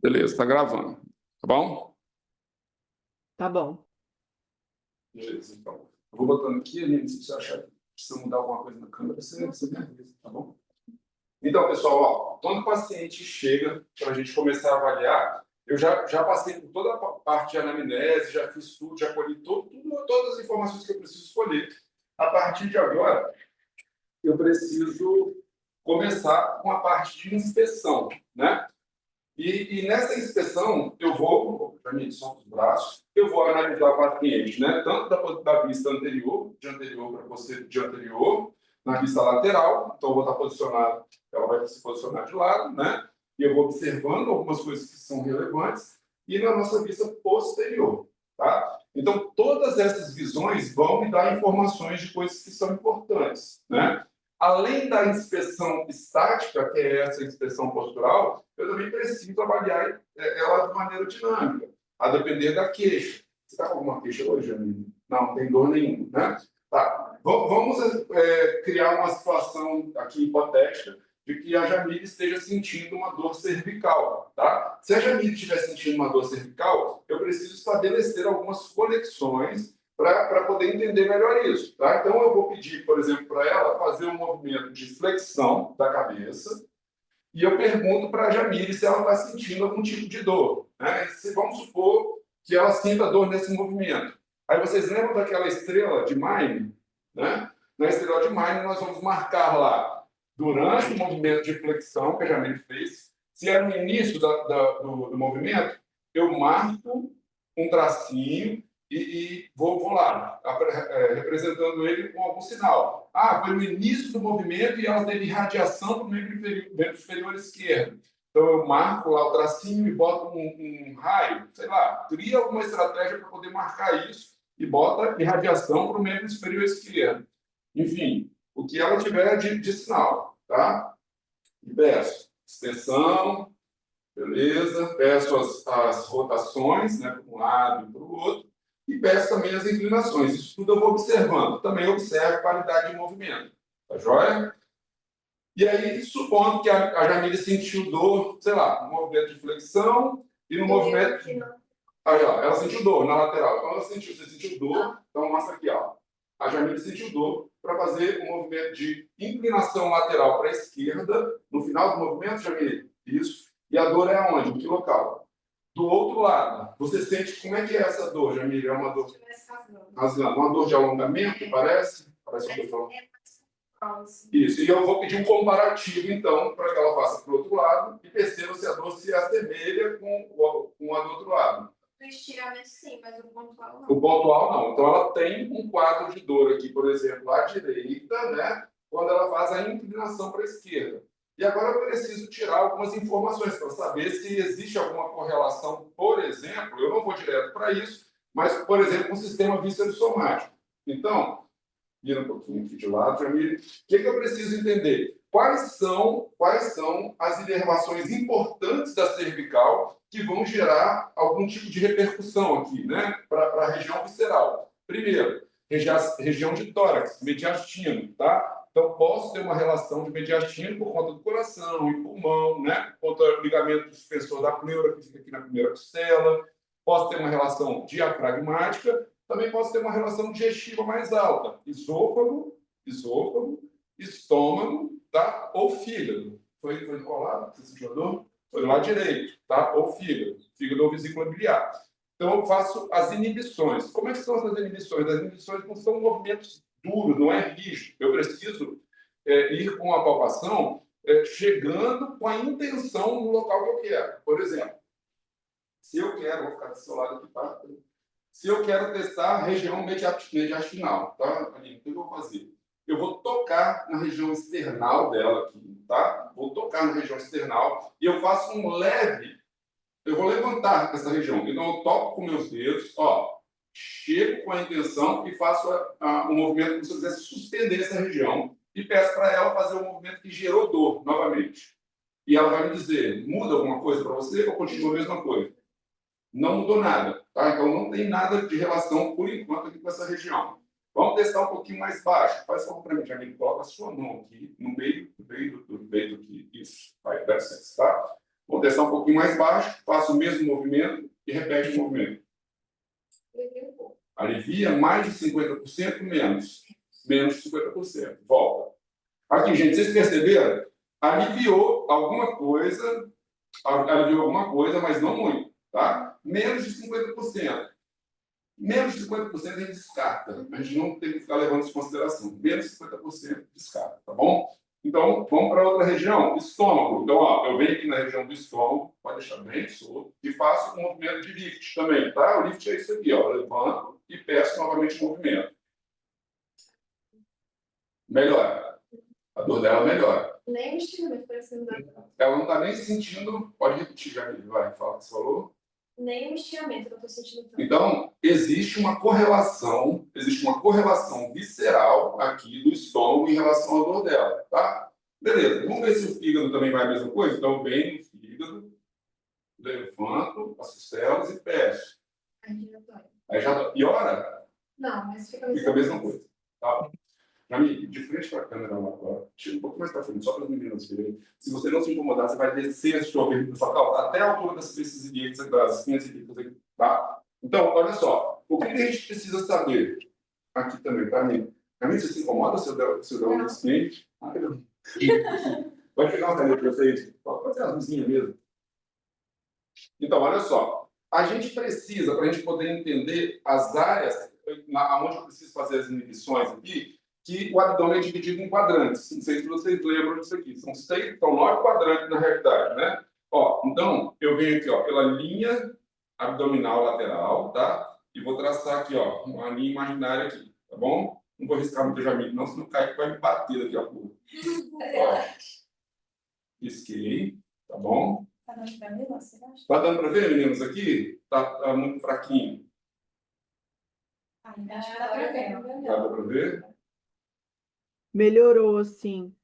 Beleza, tá gravando. Tá bom? Tá bom. Beleza, então. Eu vou botando aqui, Aline, se você achar que precisa mudar alguma coisa na câmera, você me avisa, tá bom? Então, pessoal, ó, quando o paciente chega para a gente começar a avaliar, eu já passei por toda a parte de anamnese, já fiz tudo, já colhi todas as informações que eu preciso escolher. A partir de agora, eu preciso começar com a parte de inspeção, né? E nessa inspeção, eu vou, para mim, são os braços, eu vou analisar o paciente, né? Tanto da vista anterior, de anterior para você, de anterior, na vista lateral, então eu vou estar posicionado, ela vai se posicionar de lado, né? E eu vou observando algumas coisas que são relevantes, e na nossa vista posterior, tá? Então, todas essas visões vão me dar informações de coisas que são importantes, né? Além da inspeção estática, que é essa inspeção postural, eu também preciso avaliar ela de maneira dinâmica, a depender da queixa. Você está com alguma queixa hoje, amigo? Não, não tem dor nenhuma, né? Tá. Vamos criar uma situação aqui hipotética de que a Jamile esteja sentindo uma dor cervical, tá? Se a Jamile estiver sentindo uma dor cervical, eu preciso estabelecer algumas conexões para poder entender melhor isso, tá? Então, eu vou pedir, por exemplo, para ela fazer um movimento de flexão da cabeça, e eu pergunto para a Jamile se ela está sentindo algum tipo de dor, né? Vamos supor que ela sinta dor nesse movimento. Aí vocês lembram daquela estrela de Mine, né? Na estrela de Mine, nós vamos marcar lá, durante o movimento de flexão que a Jamile fez, se é no início do movimento, eu marco um tracinho e vou lá, representando ele com algum sinal. Ah, foi no início do movimento e ela teve radiação para o membro inferior esquerdo. Então, eu marco lá o tracinho e boto um raio, sei lá, cria alguma estratégia para poder marcar isso e bota irradiação para o membro inferior esquerdo. Enfim, o que ela tiver de sinal, tá? E peço extensão, beleza? Peço as rotações, né, para um lado e para o outro, e peço também as inclinações. Isso tudo eu vou observando. Também observo a qualidade de movimento. Tá joia? E aí, supondo que a Jamile sentiu dor, sei lá, no movimento de flexão e no movimento. Aí, ó, ela sentiu dor na lateral. Então, você sentiu dor, então mostra aqui, ó. A Jamile sentiu dor para fazer um movimento de inclinação lateral para a esquerda. No final do movimento, Jamile, isso. E a dor é aonde? Em que local? Do outro lado, você sente como é que é essa dor, Jamile? É uma dor rasgando. Uma dor de alongamento, parece? Parece uma dor. Isso, e eu vou pedir um comparativo, então, para que ela faça para o outro lado e perceba se a dor se assemelha com a do outro lado. O estiramento sim, mas o pontual não. O pontual não. Então, ela tem um quadro de dor aqui, por exemplo, à direita, né? Quando ela faz a inclinação para a esquerda. E agora eu preciso tirar algumas informações para saber se existe alguma correlação, por exemplo, eu não vou direto para isso, mas, por exemplo, com o sistema víscero-somático. Então, vira um pouquinho aqui de lado, Jamile. O que eu preciso entender? Quais são as inervações importantes da cervical que vão gerar algum tipo de repercussão aqui, né? Para a região visceral. Primeiro, região de tórax, mediastino, tá? Então, posso ter uma relação de mediastino por conta do coração e pulmão, né? Por conta do ligamento suspensor da pleura, que fica aqui na primeira costela. Posso ter uma relação diafragmática. Também posso ter uma relação digestiva mais alta. Esôfago, estômago, tá? Ou fígado. Foi de qual lado? Você sentiu a dor? Foi do lado direito, tá? Ou fígado ou vesícula biliar. Então, eu faço as inibições. Como é que são essas inibições? As inibições não são movimentos duros, não é rígido. Eu preciso ir com a palpação chegando com a intenção no local que eu quero. Por exemplo, se eu quero, vou ficar do seu lado aqui, tá? Se eu quero testar a região mediastinal, tá? O que eu vou fazer? Eu vou tocar na região external dela aqui, tá? Vou tocar na região external e eu faço um leve. Eu vou levantar essa região. Então, eu toco com meus dedos, ó, chego com a intenção e faço um movimento como se eu quisesse suspender essa região e peço para ela fazer um movimento que gerou dor novamente. E ela vai me dizer, muda alguma coisa para você ou continua a mesma coisa? Não mudou nada, tá? Então não tem nada de relação, por enquanto, aqui com essa região. Vamos testar um pouquinho mais baixo. Faz favor para mim, Jamile. Coloca a sua mão aqui, no meio do peito aqui. Isso. Vai, dá licença, tá? Vou testar um pouquinho mais baixo, faço o mesmo movimento e repete o movimento. Alivia mais de 50%, menos. Menos de 50%. Volta. Aqui, gente, vocês perceberam? Aliviou alguma coisa, mas não muito, tá? Menos de 50%. Menos de 50% a gente descarta. A gente não tem que ficar levando isso em consideração. Menos de 50% descarta, tá bom? Então, vamos para outra região, estômago. Então, ó, eu venho aqui na região do estômago, pode deixar bem solto, e faço um movimento de lift também, tá? O lift é isso aqui, ó. Eu levanto e peço novamente o movimento. Melhora. A dor dela melhora. Nem o estiramento parecendo dar. Ela não está nem sentindo. Pode repetir, Jamile, vai, fala o que você falou. Nem o estiramento que eu estou sentindo tanto. Então, existe uma correlação visceral aqui do estômago em relação à dor dela, tá? Beleza, vamos ver se o fígado também vai a mesma coisa? Então, venho no fígado, levanto as costelas e peço. Aí já piora? Não, mas fica a mesma coisa. Tá? Jamile, de frente para a câmera lá agora, tira um pouco mais para frente, só para as meninas verem. Se você não se incomodar, você vai descer a sua perna até a altura das peças ilíacas, das espinhas ilíacas aqui, tá? Então, olha só, o que a gente precisa saber aqui também, tá, Jamile? Jamile, você se incomoda se eu der um descente? Pode pegar uma caneta para vocês? Pode ser as luzinhas mesmo. Então, olha só, a gente precisa, para a gente poder entender as áreas onde eu preciso fazer as inibições aqui, que o abdômen é dividido em quadrantes. Não sei se vocês lembram disso aqui. São 9 quadrantes na realidade, né? Ó, então, eu venho aqui, ó, pela linha abdominal lateral, tá? E vou traçar aqui, ó, uma linha imaginária aqui, tá bom? Não vou riscar muito Jamile, não, senão o Caio vai me bater daqui a pouco. Ó, risquei, tá bom? Tá dando pra ver, você acha? Tá dando para ver, meninos, aqui? Tá muito fraquinho. Ainda dá pra ver. Dá para ver? Melhorou, assim.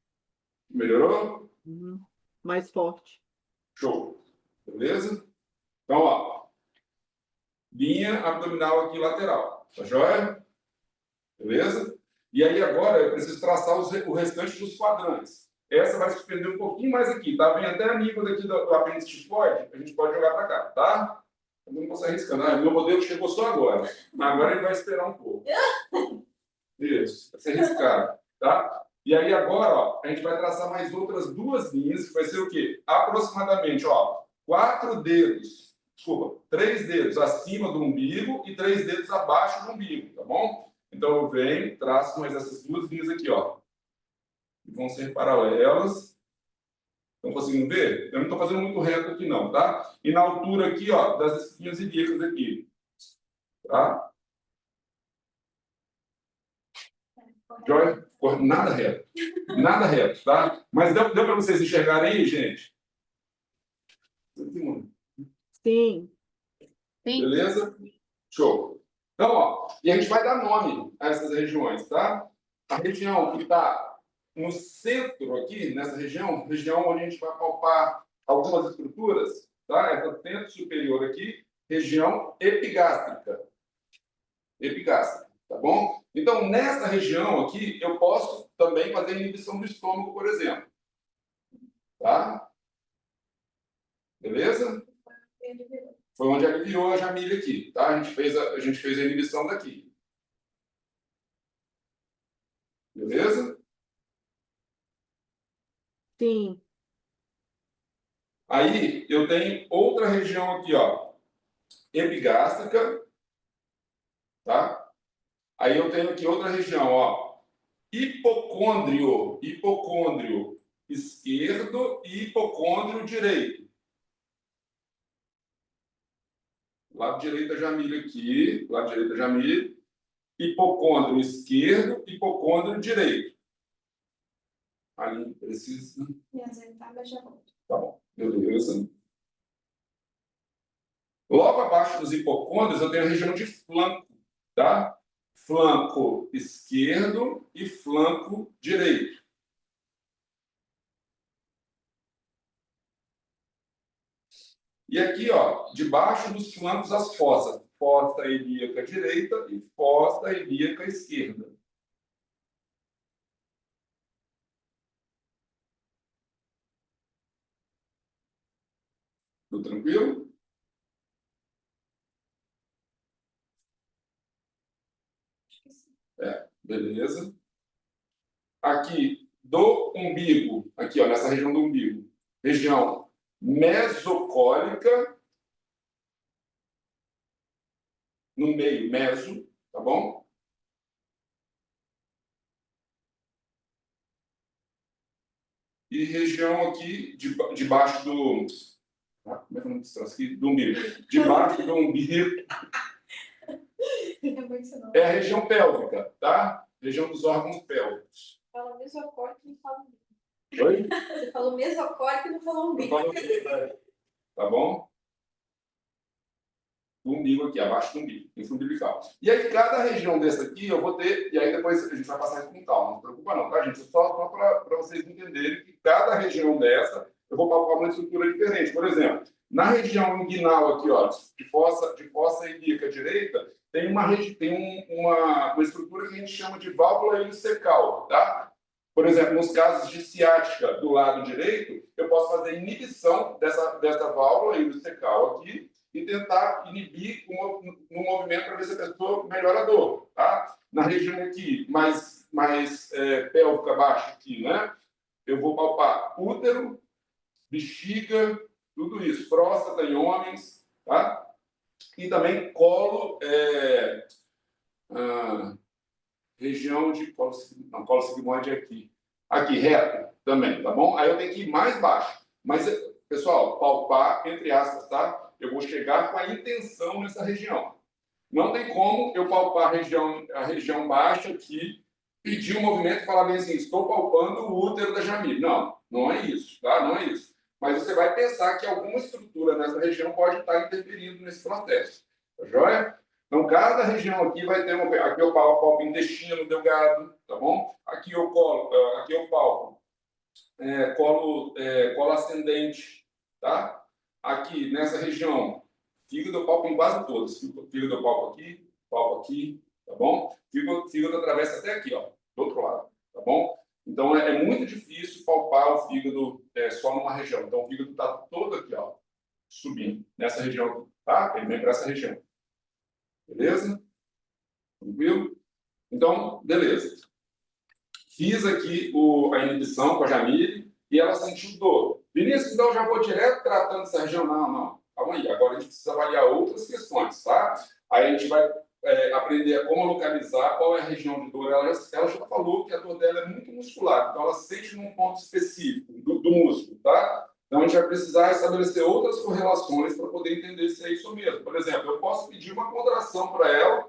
Melhorou? Uhum. Mais forte. Show. Beleza? Então, ó. Linha abdominal aqui lateral. Tá joia? Beleza? E aí agora eu preciso traçar o restante dos quadrantes. Essa vai se estender um pouquinho mais aqui, tá? Vem até a nível daqui do apêndice tifoide, a gente pode jogar para cá, tá? Eu não posso arriscar. Meu modelo chegou só agora. Agora ele vai esperar um pouco. Isso. Vai ser arriscado, tá? E aí agora, ó, a gente vai traçar mais outras 2 linhas, que vai ser o quê? Aproximadamente, ó, 3 dedos acima do umbigo e 3 dedos abaixo do umbigo, tá bom? Então eu venho, traço mais essas 2 linhas aqui, ó. Que vão ser paralelas. Estão conseguindo ver? Eu não estou fazendo muito reto aqui não, tá? E na altura aqui, ó, das espinhas ilíacas aqui. Tá? Joia? Nada reto. Nada reto, tá? Mas deu para vocês enxergarem aí, gente? Sim. Beleza? Show. Então, ó, e a gente vai dar nome a essas regiões, tá? A região que está no centro aqui, nessa região onde a gente vai palpar algumas estruturas, tá? É o centro superior aqui, região epigástrica. Epigástrica, tá bom? Então, nessa região aqui, eu posso também fazer inibição do estômago, por exemplo. Tá? Beleza? Foi onde aliviou a Jamile aqui, tá? A gente fez a inibição daqui. Beleza? Sim. Aí, eu tenho outra região aqui, ó. Epigástrica. Tá? Aí eu tenho aqui outra região, ó. Hipocôndrio. Hipocôndrio esquerdo e hipocôndrio direito. Lado direito da Jamile aqui. Lado direito da Jamile. Hipocôndrio esquerdo, hipocôndrio direito. Ali precisa. Tá bom, beleza. Logo abaixo dos hipocôndrios, eu tenho a região de flanco, tá? Flanco esquerdo e flanco direito. E aqui, ó, debaixo dos flancos, as fossas. Fossa ilíaca direita e fossa ilíaca esquerda. Tudo tranquilo? Beleza. Aqui, do umbigo, aqui, ó, nessa região do umbigo, região mesocólica, no meio, meso, tá bom? E região aqui, debaixo do... como é que eu não aqui? Do umbigo. Debaixo do umbigo É muito seu nome. é a região pélvica, tá? Região dos órgãos pélvicos. Fala mesocórdio e não fala umbigo. Oi? Você falou mesocórdio e não falou umbigo. Tá bom? Do umbigo aqui, abaixo do umbigo, umbilical. E aí, cada região dessa aqui, eu vou ter, e aí depois a gente vai passar isso com calma, não se preocupa não, tá, gente? Só para vocês entenderem que cada região dessa, eu vou palpar uma estrutura diferente. Por exemplo, na região inguinal aqui, ó, de fossa ilíaca direita, tem uma estrutura que a gente chama de válvula ileocecal, tá? Por exemplo, nos casos de ciática do lado direito, eu posso fazer inibição dessa válvula ileocecal aqui, e tentar inibir no movimento para ver se a pessoa melhora a dor, tá? Na região aqui, mais pélvica baixa aqui, né? Eu vou palpar útero, bexiga, tudo isso, próstata em homens, tá? E também colo, região de colo sigmoide aqui. Aqui, reto também, tá bom? Aí eu tenho que ir mais baixo. Mas, pessoal, palpar, entre aspas, tá? Eu vou chegar com a intenção nessa região. Não tem como eu palpar a região baixa aqui, pedir um movimento e falar bem assim, estou palpando o útero da Jamile. Não, não é isso, tá? Não é isso. Mas você vai pensar que alguma estrutura nessa região pode estar interferindo nesse processo. Tá joia? Então, cada região aqui vai ter uma... Aqui eu palpo intestino delgado, tá bom? Aqui eu palpo colo ascendente, tá? Aqui, nessa região, fígado eu palpo em quase todas. Fígado eu palpo aqui, tá bom? Fígado atravessa até aqui, ó, do outro lado, tá bom? Então, é muito difícil palpar o fígado só numa região. Então, o fígado está todo aqui, ó, subindo, nessa região aqui, tá? Ele vem para essa região. Beleza? Tranquilo? Então, beleza. Fiz aqui a inibição com a Jamile e ela sentiu dor. Vinícius, então eu já vou direto tratando essa região. Não. Calma aí. Agora a gente precisa avaliar outras questões, tá? Aí a gente vai aprender como localizar qual é a região de dor. Ela já falou que a dor dela é muito muscular, então ela sente num ponto específico do músculo, tá? Então a gente vai precisar estabelecer outras correlações para poder entender se é isso mesmo. Por exemplo, eu posso pedir uma contração para ela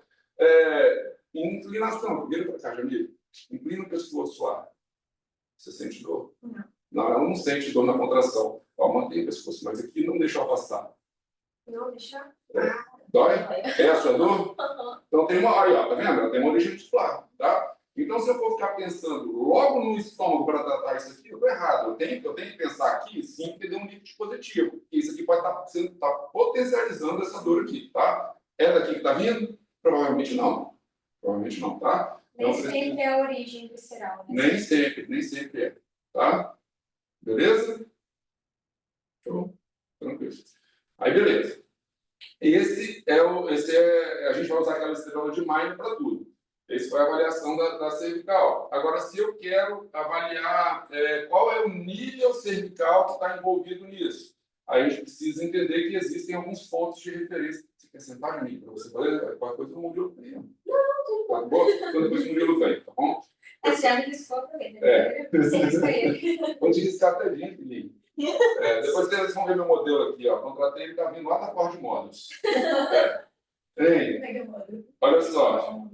em inclinação. Vira para cá, Jamile. Inclina o pescoço lá. Você sente dor? Não. Não, ela não sente dor na contração. Ó, mantém o pescoço, mas aqui não deixa ela passar. Não deixa? Dói? É a sua dor? Então tem uma... Aí, ó, tá vendo? Ela tem uma origem muscular, tá? Então, se eu for ficar pensando logo no estômago para tratar isso aqui, eu estou errado. Eu tenho que pensar aqui, sim, que deu um líquido positivo. Porque isso aqui pode estar potencializando essa dor aqui, tá? É daqui que está vindo? Provavelmente não. Provavelmente não, tá? Nem sempre é a origem visceral, né? Nem sempre é, tá? Beleza? Show? Tranquilo. Aí, beleza. A gente vai usar aquela estrela de Mayer para tudo. Essa foi a avaliação da cervical. Agora, se eu quero avaliar qual é o nível cervical que está envolvido nisso, aí a gente precisa entender que existem alguns pontos de referência. Você quer sentar em mim para você fazer qualquer coisa no mundo eu tenho. Tá bom? Então, depois o modelo vem, tá bom? Você já me riscou para ver, né? Você riscou ele. Vou te riscar tadinho, Felipe. Depois vocês vão ver meu modelo aqui, ó. Contratei, ele tá vindo lá da Ford Models. Olha só.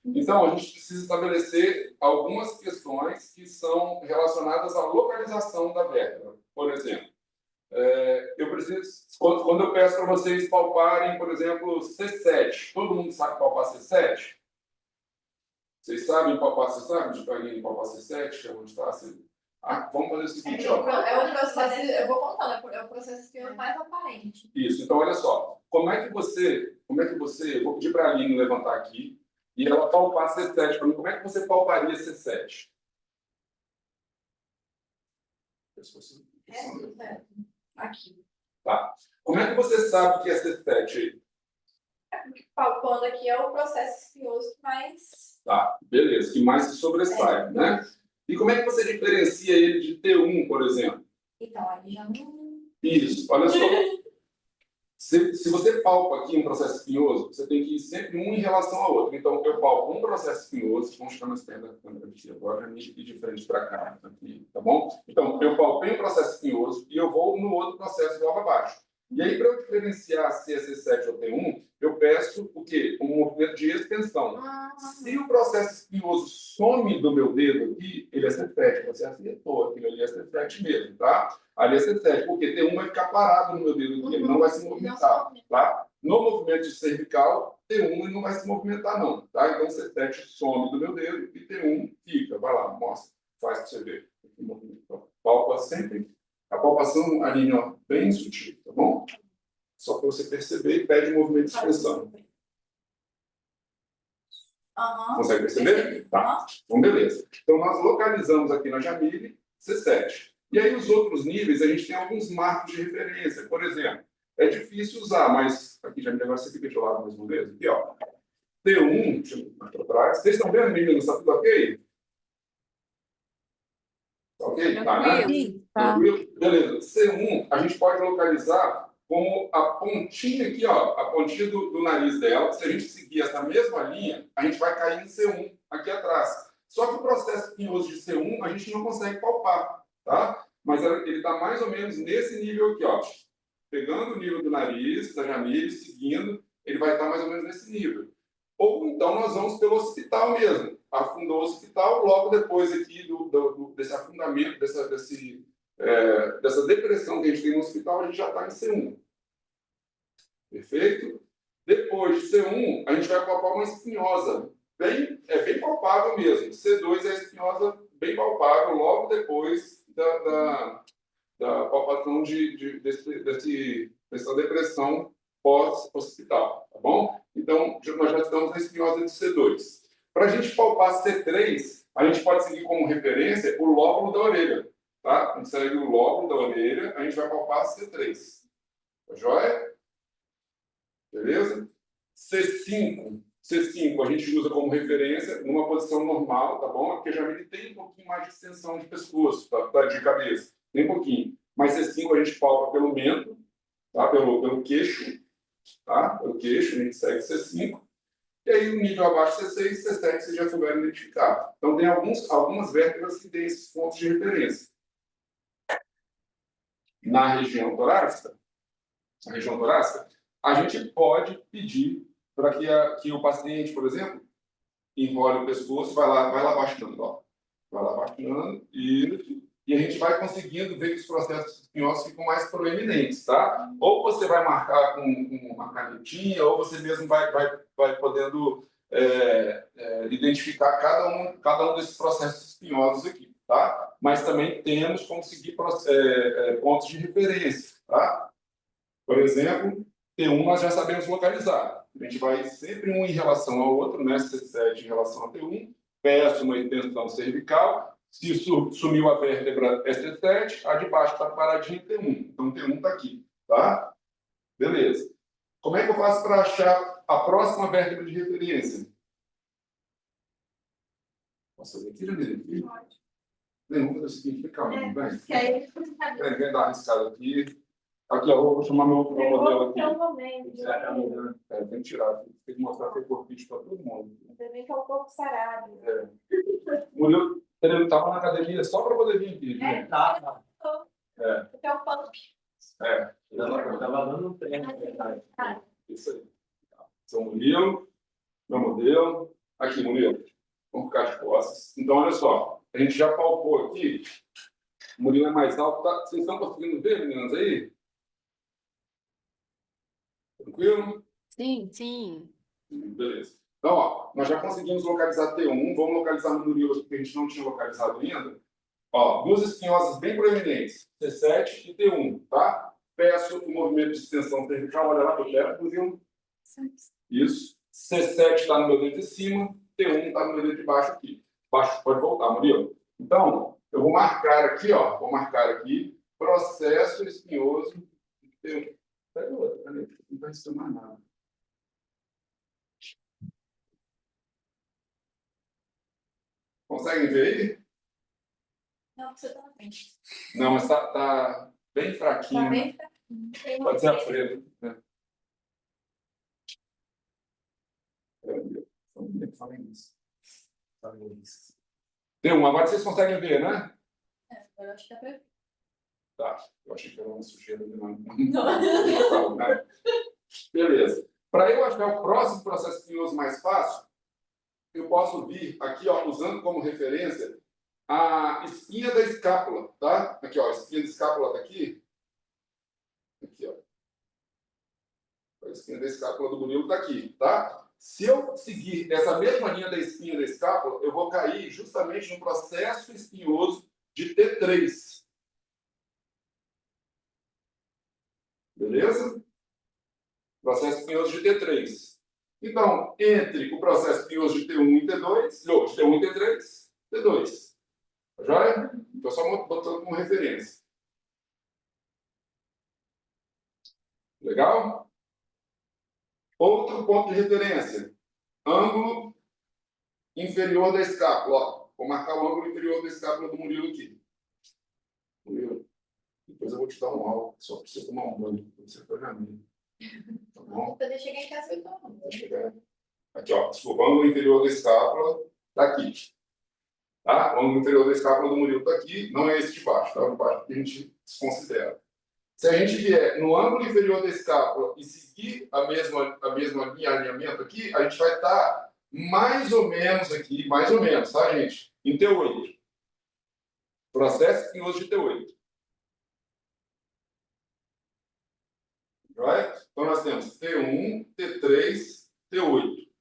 Então, a gente precisa estabelecer algumas questões que são relacionadas à localização da vértebra. Por exemplo, eu preciso, quando eu peço para vocês palparem, por exemplo, C7, todo mundo sabe palpar C7? Vocês sabem palpar C7? De carinho palpar C7, onde está? Vamos fazer o seguinte, ó. É um processo, eu vou contando, é o processo que é mais aparente. Isso, então olha só. Como é que você, eu vou pedir para a Aline levantar aqui e ela palpar C7 para mim. Como é que você palparia C7? Aqui. Tá. Como é que você sabe que é C7 aí? Palpando aqui é o processo espinhoso que mais. Tá, beleza, que mais se sobressai, né? E como é que você diferencia ele de T1, por exemplo? Então, aí já não. Isso, olha só. Se você palpa aqui um processo espinhoso, você tem que ir sempre um em relação ao outro. Então, eu palpo um processo espinhoso, vamos ficar mais perto da câmera aqui agora, me ir de frente para cá, aqui, tá bom? Então, eu palpei um processo espinhoso e eu vou no outro processo logo abaixo. E aí, para eu diferenciar se é C7 ou T1, eu peço o quê? Um movimento de extensão. Se o processo espinhoso some do meu dedo aqui, ele é C7. Você acertou, aquilo ali é C7 mesmo, tá? Ali é C7, porque T1 vai ficar parado no meu dedo aqui, ele não vai se movimentar, tá? No movimento de cervical, T1 ele não vai se movimentar, não, tá? Então, C7 some do meu dedo e T1 fica. Vai lá, mostra, faz para você ver. Palpa sempre. A palpação, Aline, ó, bem sutil, tá bom? Só para você perceber e pede um movimento de expressão. Consegue perceber? Tá. Então, beleza. Então, nós localizamos aqui na Jamile C7. E aí, os outros níveis, a gente tem alguns marcos de referência. Por exemplo, é difícil usar, mas... Aqui, Jamile, agora você fica de lado mais uma vez. Aqui, ó. T1, deixa eu mais para trás. Vocês estão vendo, meninos? Está tudo ok? Tá ok? Tá, né? Sim, Tá. Tranquilo? Beleza. C1, a gente pode localizar como a pontinha aqui, ó, a pontinha do nariz dela. Se a gente seguir essa mesma linha, a gente vai cair em C1 aqui atrás. Só que o processo espinhoso de C1 a gente não consegue palpar, tá? Mas ele está mais ou menos nesse nível aqui, ó. Pegando o nível do nariz, da Jamile, seguindo, ele vai estar mais ou menos nesse nível. Ou então nós vamos pelo occipital mesmo. Afundou o occipital, logo depois aqui desse afundamento, dessa depressão que a gente tem no hospital, a gente já está em C1. Perfeito? Depois de C1, a gente vai palpar uma espinhosa. Bem palpável mesmo. C2 é a espinhosa bem palpável, logo depois da palpação dessa depressão pós-hospital. Tá bom? Então, nós já estamos na espinhosa de C2. Para a gente palpar C3, a gente pode seguir como referência o lóbulo da orelha. Tá? A gente segue o lóbulo da orelha, a gente vai palpar C3. Tá joia? Beleza? C5 a gente usa como referência numa posição normal, tá bom? Porque a Jamile tem um pouquinho mais de extensão de pescoço, tá? De cabeça. Tem um pouquinho. Mas C5 a gente palpa pelo mento, tá? Pelo queixo, tá? Pelo queixo, a gente segue C5. E aí, o nível abaixo C6 e C7 vocês já souberam identificar. Então, tem algumas vértebras que têm esses pontos de referência. Na região torácica, a gente pode pedir para que o paciente, por exemplo, enrole o pescoço, vai lá baixando, ó. Vai lá baixando, e a gente vai conseguindo ver que os processos espinhosos ficam mais proeminentes, tá? Ou você vai marcar com uma canetinha, ou você mesmo vai podendo identificar cada um desses processos espinhosos aqui, tá? Mas também temos como seguir pontos de referência, tá? Por exemplo, T1 nós já sabemos localizar. A gente vai sempre um em relação ao outro, né? C7 em relação a T1, peço uma extensão cervical. Se sumiu a vértebra, é C7, a de baixo está paradinha, T1. Então, T1 está aqui, tá? Beleza. Como é que eu faço para achar a próxima vértebra de referência? Posso fazer aqui, Janine? Pode. Vamos fazer o seguinte, fica calma, vem. Que aí você sabe. Vem dar uma arriscada aqui. Aqui, ó, vou chamar meu modelo aqui. Tem que tirar, tem que mostrar que é corpite para todo mundo. Também que é um pouco sarado. Murilo, ele estava na academia só para poder vir aqui. Né? Tá. Porque é o pump. Estava dando um treino. Isso aí. São Murilo, meu modelo. Aqui, Murilo. Vamos ficar de costas. Então, olha só. A gente já palpou aqui. O Murilo é mais alto. Tá? Vocês estão conseguindo ver, meninas, aí? Tranquilo? sim. Beleza. Então, ó, nós já conseguimos localizar T1. Vamos localizar no Murilo, porque a gente não tinha localizado ainda. Ó, duas espinhosas bem proeminentes, C7 e T1, tá? Peço o movimento de extensão cervical, olha lá para o teto, Murilo. Isso. C7 está no meu dedo de cima, T1 está no meu dedo de baixo aqui. Baixo, pode voltar, Murilo. Então, eu vou marcar aqui, ó, processo espinhoso Pega outra, peraí, não vai somar nada. Conseguem ver aí? Não, você tá na frente. Não, mas tá bem fraquinho. Tá Né? bem fraquinho. Tem uma Pode ser a frente. preta. Né? Tem uma, agora vocês conseguem ver, né? Agora eu acho que dá pra ver. Tá, eu achei que era uma sujeira. Não. Não. Né? Beleza. Para eu achar o próximo processo espinhoso mais fácil, eu posso vir aqui, ó, usando como referência a espinha da escápula, tá? Aqui, ó, a espinha da escápula tá aqui. Aqui, ó. A espinha da escápula do Murilo tá aqui, tá? Se eu seguir essa mesma linha da espinha da escápula, eu vou cair justamente no processo espinhoso de T3. Beleza? Processo espinhoso de T3. Então, entre o processo espinhoso de T1 e T2, ou de T1 e T3, T2. Tá joia? Estou só botando como referência. Legal? Outro ponto de referência. Ângulo inferior da escápula. Ó, vou marcar o ângulo inferior da escápula do Murilo aqui. Murilo, depois eu vou te dar um álcool, só para você tomar um banho. Você foi na minha. Tá bom? Quando eu chegar em casa, eu tomo. Vou chegar. Aqui, ó. Desculpa, o ângulo inferior da escápula está aqui. Tá? O ângulo inferior da escápula do Murilo está aqui. Não é esse de baixo, tá? O de baixo que a gente desconsidera. Se a gente vier no ângulo inferior da escápula e seguir a mesma linha de alinhamento aqui, a gente vai estar mais ou menos aqui, mais ou menos, tá, gente? Em T8. Processo espinhoso de T8. Right? Então, nós temos T1, T3, T8.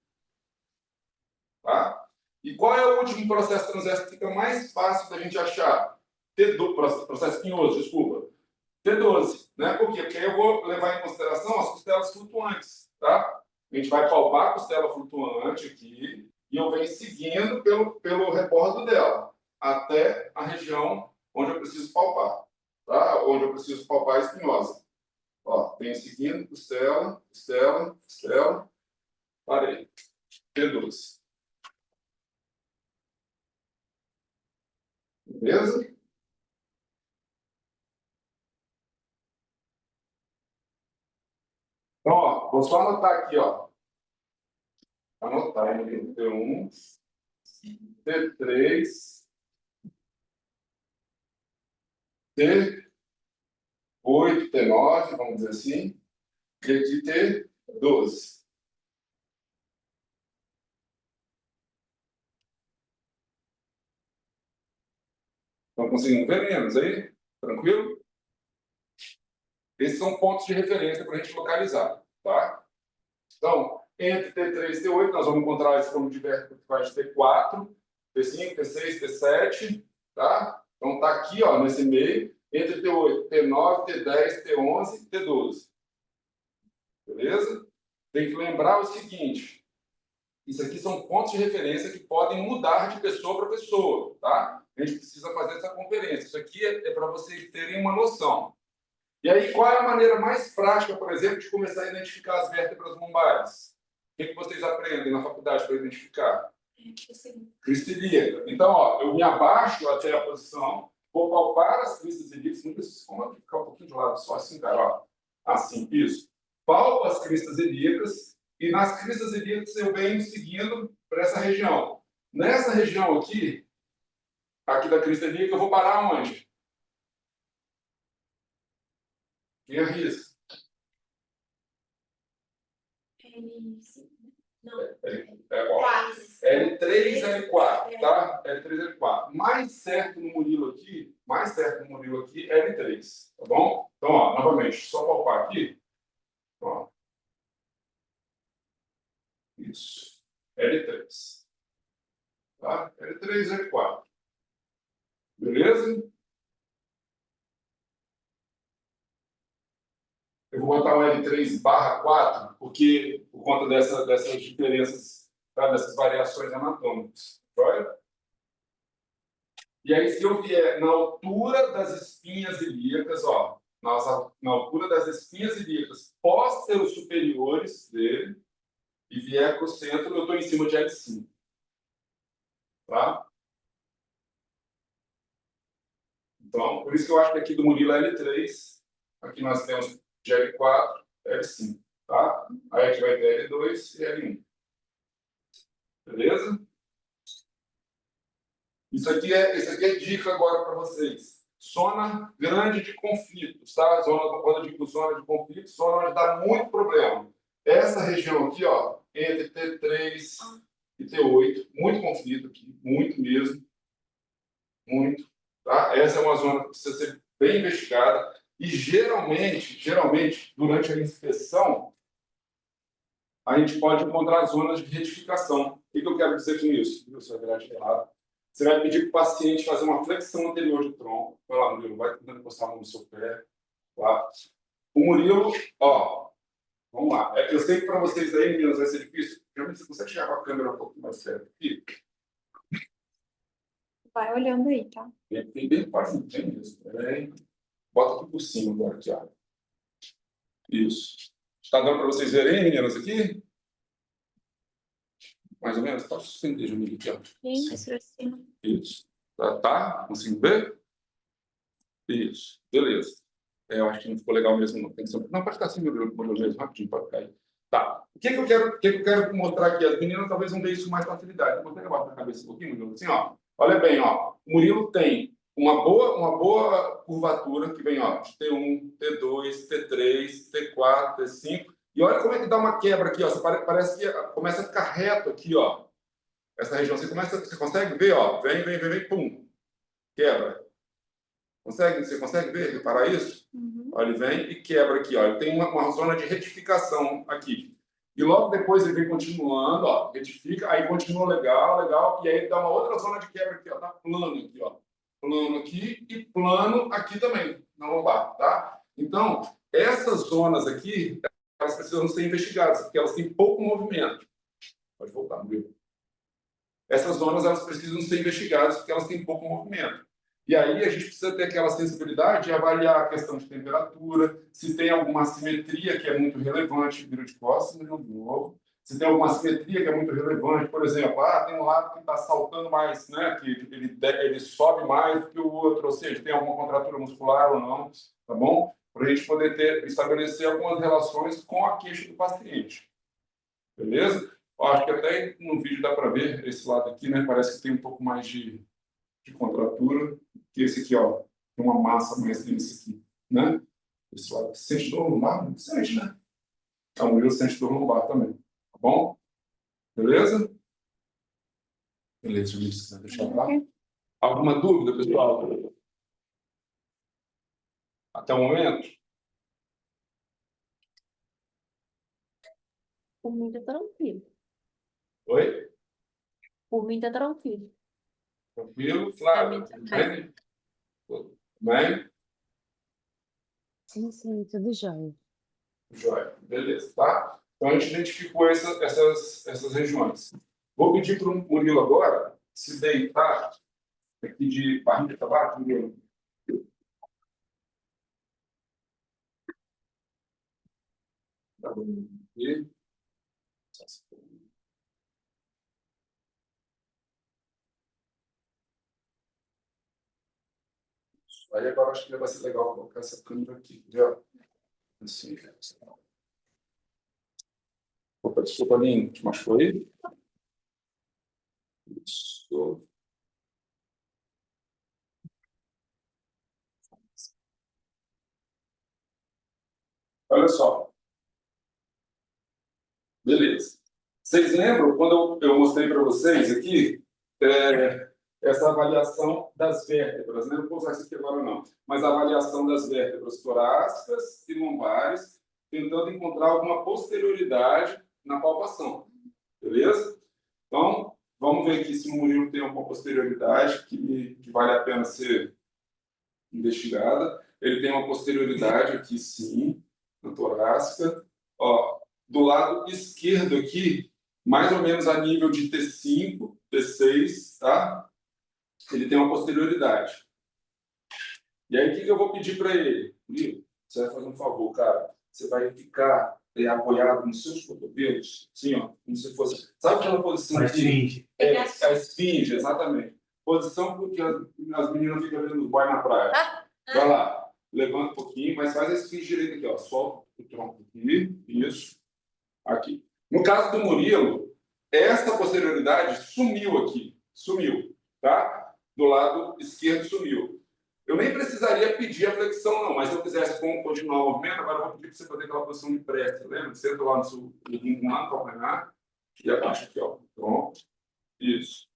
Tá? E qual é o último processo transverso que fica mais fácil da gente achar? T12, processo espinhoso, desculpa. T12, né? Por quê? Porque aí eu vou levar em consideração as costelas flutuantes, tá? A gente vai palpar a costela flutuante aqui e eu venho seguindo pelo rebordo dela até a região onde eu preciso palpar, tá? Onde eu preciso palpar a espinhosa. Ó, venho seguindo, costela, costela, costela, parei. T12. Beleza? Então, ó, vou só anotar aqui, ó. Anotar aí, T1, T3, T8, T9, vamos dizer assim, e aqui T12. Estão conseguindo ver menos aí? Tranquilo? Esses são pontos de referência para a gente localizar, tá? Então, entre T3 e T8, nós vamos encontrar esse campo de vértice que vai de T4, T5, T6, T7, tá? Então, está aqui, ó, nesse meio, entre T8, T9, T10, T11 e T12. Beleza? Tem que lembrar o seguinte, isso aqui são pontos de referência que podem mudar de pessoa para pessoa, tá? A gente precisa fazer essa conferência. Isso aqui é para vocês terem uma noção. E aí, qual é a maneira mais prática, por exemplo, de começar a identificar as vértebras lombares? O que vocês aprendem na faculdade para identificar? Crista ilíaca. Então, ó, eu me abaixo até a posição, vou palpar as cristas ilíacas, não preciso ficar um pouquinho de lado, só assim, cara, ó. Assim, isso. Palpo as cristas ilíacas, e nas cristas ilíacas eu venho seguindo para essa região. Nessa região aqui da crista ilíaca, eu vou parar onde? Quem arrisca? L3, L4, tá? L3, L4. Mais certo no Murilo aqui, L3, tá bom? Então, ó, novamente, só palpar aqui. Ó. Isso. L3. Tá? L3, L4. Beleza? Eu vou botar um L3/4, porque por conta dessas diferenças, tá? Dessas variações anatômicas. Joia? E aí, se eu vier na altura das espinhas ilíacas, ó, na altura das espinhas ilíacas pósteros superiores dele e vier para o centro, eu estou em cima de L5. Tá? Então, por isso que eu acho que aqui do Murilo é L3, aqui nós temos de L4, L5. Tá? Aí a gente vai ter L2 e L1. Beleza? Isso aqui é dica agora para vocês. Zona grande de conflitos, tá? Quando eu digo zona de conflitos, zona onde dá muito problema. Essa região aqui, ó, entre T3 e T8, muito conflito aqui, muito mesmo, muito. Tá? Essa é uma zona que precisa ser bem investigada e geralmente, durante a inspeção, a gente pode encontrar zonas de retificação. O que eu quero dizer com isso? Você vai virar de lado. Você vai pedir para o paciente fazer uma flexão anterior de tronco. Vai lá, Murilo, vai tentando encostar a mão no seu pé. Tá? O Murilo, ó, vamos lá. Eu sei que para vocês aí, meninas, vai ser difícil. Realmente, você consegue chegar com a câmera um pouco mais perto aqui? Vai olhando aí, tá? Tem bem quase, tem mesmo. Peraí. Bota aqui por cima agora, aqui, ó. Isso. Está dando para vocês verem, meninas, aqui? Mais ou menos? Pode suspender, Jamile, aqui, ó. Isso, assim. Isso. Tá? Conseguindo ver? Isso. Beleza. Eu acho que não ficou legal mesmo. Não, tem que ser... não pode ficar assim, meu mesmo, rapidinho, pode cair. Tá. O que eu quero mostrar aqui? As meninas talvez vão ver isso com mais facilidade. Vou até levar a cabeça um pouquinho, Murilo. Assim, ó. Olha bem, ó. O Murilo tem uma boa curvatura que vem, ó, de T1, T2, T3, T4, T5. E olha como é que dá uma quebra aqui, ó. Você parece que começa a ficar reto aqui, ó. Essa região. Você consegue ver, ó. Vem, pum. Quebra. Você consegue ver, reparar isso? Uhum. Ó, ele vem e quebra aqui, ó. Ele tem uma zona de retificação aqui. E logo depois ele vem continuando, ó, retifica, aí continua legal, e aí dá uma outra zona de quebra aqui, ó, tá plano aqui, ó. Plano aqui e plano aqui também, na lombar, tá? Então, essas zonas aqui, elas precisam ser investigadas, porque elas têm pouco movimento. Pode voltar, viu? Essas zonas, elas precisam ser investigadas, porque elas têm pouco movimento. E aí a gente precisa ter aquela sensibilidade de avaliar a questão de temperatura, se tem alguma assimetria que é muito relevante, vira de costas, de novo. Se tem alguma assimetria que é muito relevante, por exemplo, tem um lado que está saltando mais, né, que ele sobe mais do que o outro, ou seja, tem alguma contratura muscular ou não, tá bom? Para a gente poder estabelecer algumas relações com a queixa do paciente. Beleza? Acho que até no vídeo dá para ver esse lado aqui, né? Parece que tem um pouco mais de contratura que esse aqui, ó. Tem uma massa mais densa aqui, né? Esse lado. Sente dor lombar? Não sente, né? Então, o Will sente dor lombar também. Tá bom? Beleza? Beleza, Will, se quiser deixar lá. Alguma dúvida, pessoal? Até o momento? Por mim tá tranquilo. Oi? Por mim tá tranquilo. Tranquilo? Flávia? Tudo bem? Tudo bem? Sim, tudo jóia. Jóia. Beleza, tá? Então, a gente identificou essas regiões. Vou pedir para o Murilo agora se deitar aqui de barriga para baixo, Murilo. Tá bom. E... aí agora acho que vai ser legal colocar essa câmera aqui, entendeu? Assim. Opa, desculpa, Aline, te machucou aí? Isso. Olha só. Beleza. Vocês lembram quando eu mostrei para vocês aqui essa avaliação das vértebras, né? Não vou usar isso aqui agora não, mas a avaliação das vértebras torácicas e lombares, tentando encontrar alguma posterioridade na palpação, beleza? Então, vamos ver aqui se o Murilo tem alguma posterioridade que vale a pena ser investigada. Ele tem uma posterioridade aqui, sim, na torácica. Ó, do lado esquerdo aqui, mais ou menos a nível de T5, T6, tá? Ele tem uma posterioridade. E aí, o que eu vou pedir para ele? você vai fazer um favor, cara. Você vai ficar apoiado nos seus cotovelos, assim, ó, como se fosse... Sabe aquela posição Mas que... finge. A esfinge, exatamente. Posição porque as meninas ficam vendo os boys na praia. Vai lá, levanta um pouquinho, mas faz a esfinge direito aqui, ó. Solta o tronco aqui, isso. Aqui. No caso do Murilo, essa posterioridade sumiu aqui. Sumiu, tá? Do lado esquerdo sumiu. Eu nem precisaria pedir a flexão, não, mas se eu quisesse continuar o movimento, agora eu vou pedir para você fazer aquela posição de pressa, lembra? Senta lá no seu bumbum, lá no calcanhar, e abaixa aqui, ó. Pronto. Isso.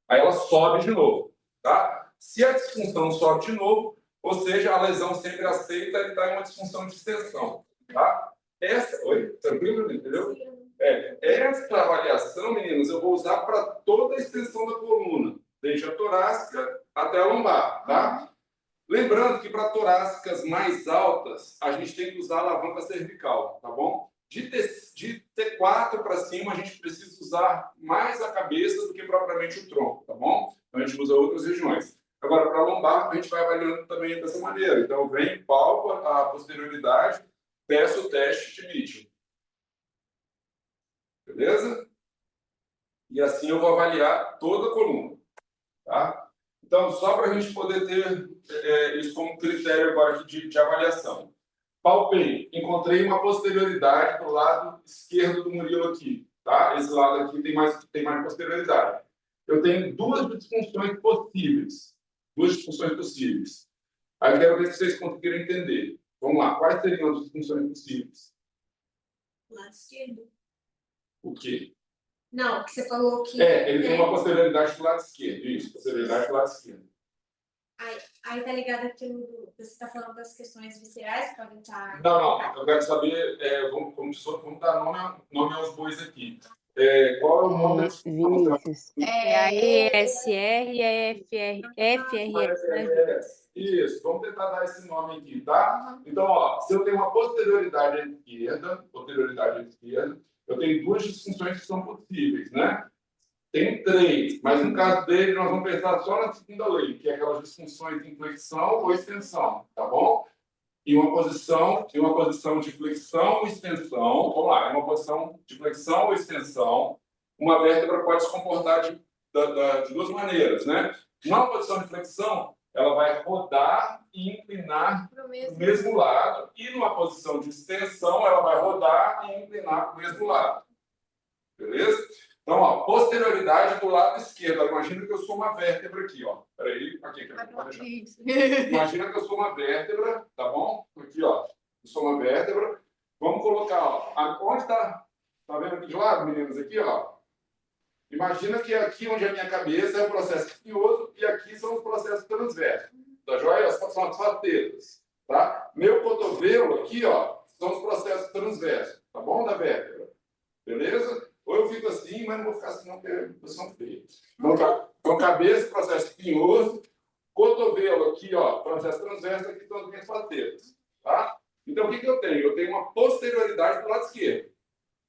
Aí ela sobe de novo, tá? Se a disfunção sobe de novo, ou seja, a lesão sempre aceita e está em uma disfunção de extensão, tá? Oi? Tranquilo, entendeu? Essa avaliação, meninos, eu vou usar para toda a extensão da coluna, desde a torácica até a lombar, tá? Lembrando que para torácicas mais altas, a gente tem que usar a alavanca cervical, tá bom? De T4 para cima, a gente precisa usar mais a cabeça do que propriamente o tronco, tá bom? Então, a gente usa outras regiões. Agora, para lombar, a gente vai avaliando também dessa maneira. Então, vem, palpa a posterioridade, peço o teste de Mitchell. Beleza? E assim eu vou avaliar toda a coluna, tá? Então, só para a gente poder ter isso como critério agora de avaliação. Palpei, encontrei uma posterioridade para o lado esquerdo do Murilo aqui, tá? Esse lado aqui tem mais posterioridade. Eu tenho duas disfunções possíveis. Aí eu quero ver se vocês conseguiram entender. Vamos lá, quais seriam as disfunções possíveis? Lado esquerdo. O quê? Não, que você falou que... Ele tem uma posterioridade do lado esquerdo, isso, posterioridade do lado esquerdo. Aí tá ligado aquilo, você tá falando das questões viscerais que podem estar... Não, eu quero saber, vamos dar nome aos bois aqui. Qual é o nome da Vinícius. É a ESR e a FRS, né? Isso, vamos tentar dar esse nome aqui, tá? Então, ó, se eu tenho uma posterioridade à esquerda, eu tenho duas disfunções que são possívees, né? Tem três, mas no caso dele, nós vamos pensar só na segunda lei, que é aquelas disfunções de flexão ou extensão, tá bom? E uma posição de flexão ou extensão, vamos lá, é uma posição de flexão ou extensão, uma vértebra pode se comportar de duas maneiras, né? Numa posição de flexão, ela vai rodar e inclinar para o mesmo lado, e numa posição de extensão, ela vai rodar e inclinar para o mesmo lado. Beleza? Então, ó, posterioridade do lado esquerdo. Imagina que eu sou uma vértebra aqui, ó. Peraí, aqui, pode deixar. Imagina que eu sou uma vértebra, tá bom? Aqui, ó. Eu sou uma vértebra. Vamos colocar, ó. Onde está? Tá vendo aqui de lado, meninos? Aqui, ó. Imagina que aqui onde é a minha cabeça é o processo espinhoso e aqui são os processos transversos. Tá joia? São as facetas, tá? Meu cotovelo aqui, ó, são os processos transversos, tá bom? Da vértebra. Beleza? Ou eu fico assim, mas não vou ficar assim, não, porque é posição feia. Então, cabeça, processo espinhoso, cotovelo aqui, ó, processo transverso, aqui estão as minhas facetas, tá? Então, o que eu tenho? Eu tenho uma posterioridade do lado esquerdo.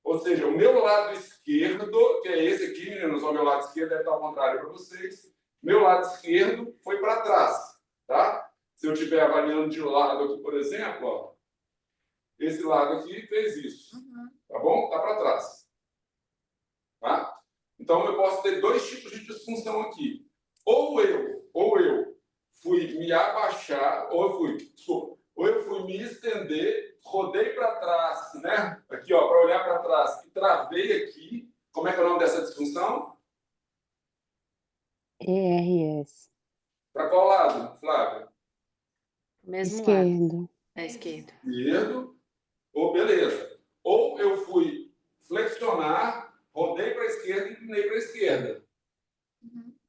Ou seja, o meu lado esquerdo, que é esse aqui, meninos, o meu lado esquerdo deve estar ao contrário para vocês. Meu lado esquerdo foi para trás, tá? Se eu estiver avaliando de lado aqui, por exemplo, ó, esse lado aqui fez isso, tá bom? Tá para trás. Tá? Então, eu posso ter dois tipos de disfunção aqui. Ou eu fui me abaixar, ou eu fui me estender, rodei para trás, né? Aqui, ó, para olhar para trás, e travei aqui. Como é que é o nome dessa disfunção? ERS. Para qual lado, Flávia? Mesmo lado. Esquerdo. É esquerdo. Esquerdo. Beleza. Ou eu fui flexionar, rodei para a esquerda e inclinei para a esquerda.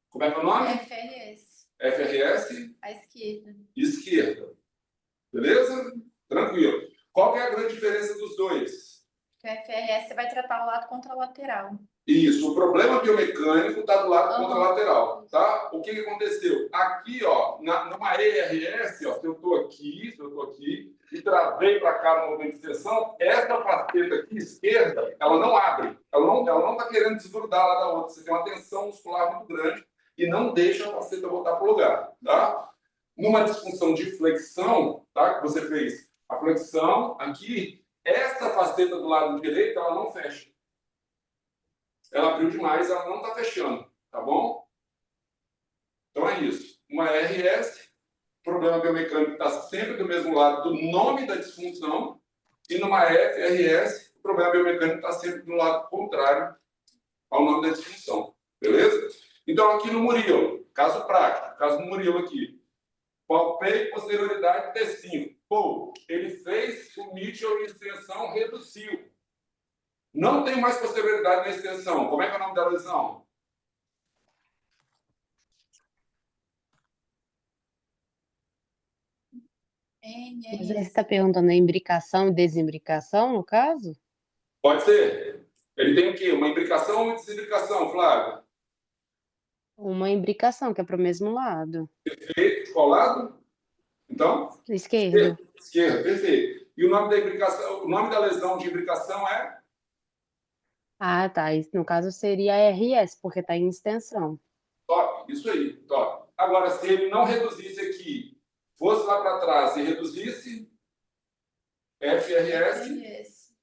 Como é que é o nome? FRS. FRS? À esquerda. Esquerda. Beleza? Tranquilo. Qual que é a grande diferença dos dois? O FRS você vai tratar o lado contralateral. Isso. O problema biomecânico está do lado contralateral. Tá? O que aconteceu? Aqui, ó, numa ERS, ó, se eu estou aqui, e travei para cá no movimento de extensão, essa faceta aqui esquerda, ela não abre. Ela não está querendo desgrudar lá da outra. Você tem uma tensão muscular muito grande e não deixa a faceta voltar para o lugar. Tá? Numa disfunção de flexão, tá, que você fez A flexão aqui, essa faceta do lado direito, ela não fecha. Ela abriu demais, ela não está fechando, tá bom? Então é isso. Uma RS, problema biomecânico está sempre do mesmo lado do nome da disfunção, e numa FRS, o problema biomecânico está sempre do lado contrário ao nome da disfunção. Beleza? Então, aqui no Murilo, caso prático, caso do Murilo aqui, palpei posterioridade T5. Pô, ele fez o Mitchell em extensão, reduziu. Não tem mais posterioridade na extensão. Como é que é o nome da lesão? Mas ele está perguntando a imbricação e desimbricação, no caso? Pode ser. Ele tem o quê? Uma imbricação ou desimbricação, Flávia? Uma imbricação, que é para o mesmo lado. Perfeito. Qual lado? Então? Esquerdo. Esquerda, perfeito. E o nome da imbricação, o nome da lesão de imbricação é? Ah, tá. Isso, no caso seria RS, porque está em extensão. Top, isso aí, top. Agora, se ele não reduzisse aqui, fosse lá para trás e reduzisse, FRS,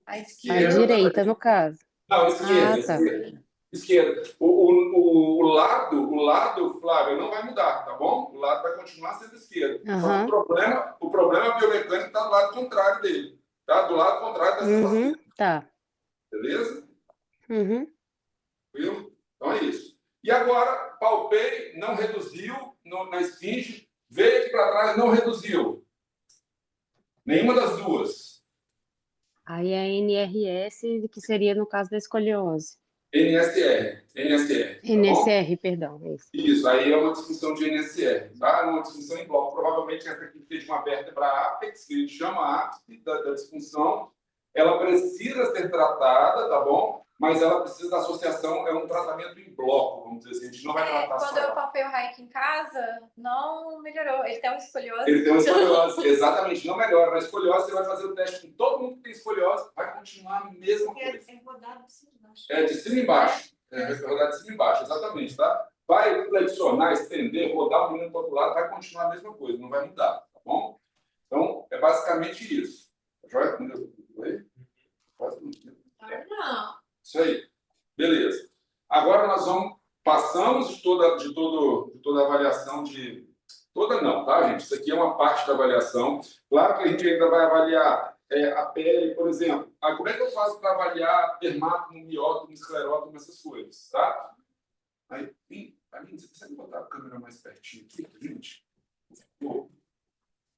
A À esquerda. direita, no caso. não, esquerda, Ah, tá. esquerda. Esquerda. O lado, Flávio, não vai mudar, tá bom? O lado vai continuar sendo esquerdo. Só Aham. que o problema biomecânico está do lado contrário dele. Tá? Do lado contrário dessa Uhum. faceta. Tá. Beleza? Uhum. Viu? Então é isso. E agora, palpei, não reduziu na esfinge, veio aqui para trás, não reduziu. Nenhuma das duas. Aí a NRS, que seria no caso da escoliose. NSR, tá bom? NSR, perdão. É isso. Isso, aí é uma disfunção de NSR, tá? É uma disfunção em bloco. Provavelmente essa aqui seja uma vértebra ápex, que a gente chama ápice da disfunção. Ela precisa ser tratada, tá bom? Mas ela precisa da associação, é um tratamento em bloco, vamos dizer assim. A gente não vai tratar Quando só. eu palpei o Raik em casa, não melhorou. Ele tem uma escoliose. Ele tem uma escoliose, exatamente, não melhora. Na escoliose, você vai fazer o teste com todo mundo que tem escoliose, vai continuar a mesma coisa. É rodado de cima e embaixo. É de cima e embaixo. Vai rodar de cima e embaixo, exatamente, tá? Vai flexionar, estender, rodar o menino para o outro lado, vai continuar a mesma coisa, não vai mudar, tá bom? Então, é basicamente isso. Joia? Oi? Não. Isso aí. Beleza. Agora nós passamos de toda a avaliação de... Toda não, tá, gente? Isso aqui é uma parte da avaliação. Claro que a gente ainda vai avaliar a pele, por exemplo. Como é que eu faço para avaliar dermato, miótomo, esclerótomo, essas coisas, tá? Aí, Aline, você consegue botar a câmera mais pertinho aqui, gente? Vou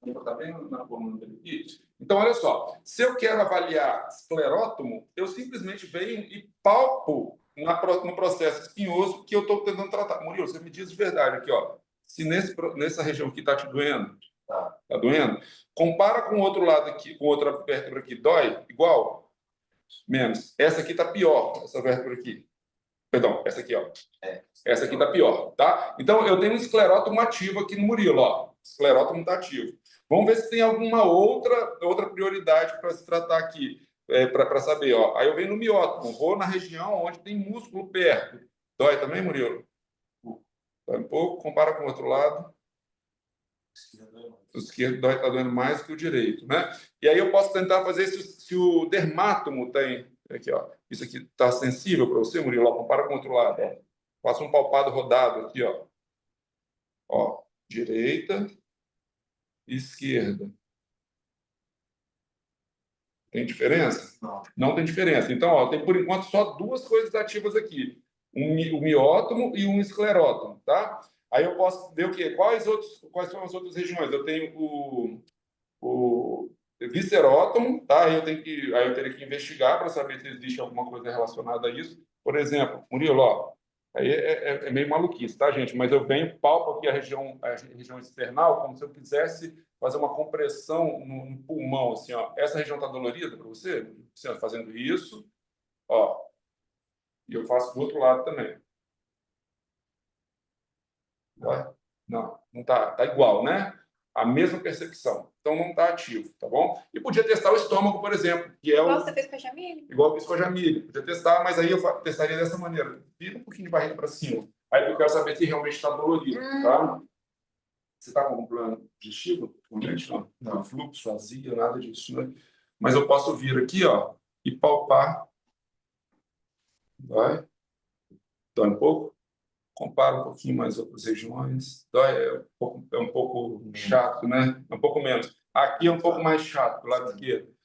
botar bem na coluna dele aqui. Então, olha só. Se eu quero avaliar esclerótomo, eu simplesmente venho e palpo no processo espinhoso que eu estou tentando tratar. Murilo, você me diz de verdade aqui, ó. Se nessa região aqui está te doendo, tá doendo, compara com o outro lado aqui, com outra vértebra aqui, dói igual? Menos. Essa aqui está pior, essa vértebra aqui. Perdão, essa aqui, ó. Essa aqui está pior, tá? Então, eu tenho um esclerótomo ativo aqui no Murilo, ó. Esclerótomo está ativo. Vamos ver se tem alguma outra prioridade para se tratar aqui, para saber, ó. Aí eu venho no miótomo, vou na região onde tem músculo perto. Dói também, Murilo? Dói um pouco, compara com o outro lado. O esquerdo está doendo mais que o direito, né? E aí eu posso tentar fazer se o dermátomo tem... Aqui, ó. Isso aqui está sensível para você, Murilo? Ó, compara com o outro lado. Ó. Faça um palpado rodado aqui, ó. Ó, direita, esquerda. Tem diferença? Não. Não tem diferença. Então, ó, tem por enquanto só duas coisas ativas aqui. Um miótomo e um esclerótomo, tá? Aí eu posso ver o quê? Quais são as outras regiões? Eu tenho o viscerótomo, tá? Aí eu teria que investigar para saber se existe alguma coisa relacionada a isso. Por exemplo, Murilo, ó, aí é meio maluquice, tá, gente? Mas eu venho, palpo aqui a região external, como se eu quisesse fazer uma compressão no pulmão, assim, ó. Essa região está dolorida para você? Você fazendo isso, ó. E eu faço do outro lado também. Não está. Tá igual, né? A mesma percepção. Então, não está ativo, tá bom? E podia testar o estômago, por exemplo, que é Igual você fez com a Jamile? igual eu fiz com a Jamile. Podia testar, mas aí eu testaria dessa maneira. Vira um pouquinho de barriga para cima. Aí eu quero saber se realmente está dolorido, tá? Você está com algum problema digestivo? Não. Não, fluxo, azia, nada disso, né? Mas eu posso vir aqui, ó, e palpar. Vai. Dói um pouco? Compara um pouquinho mais outras regiões. Dói, é um pouco chato, né? É um pouco menos. Aqui é um pouco mais chato, do lado esquerdo.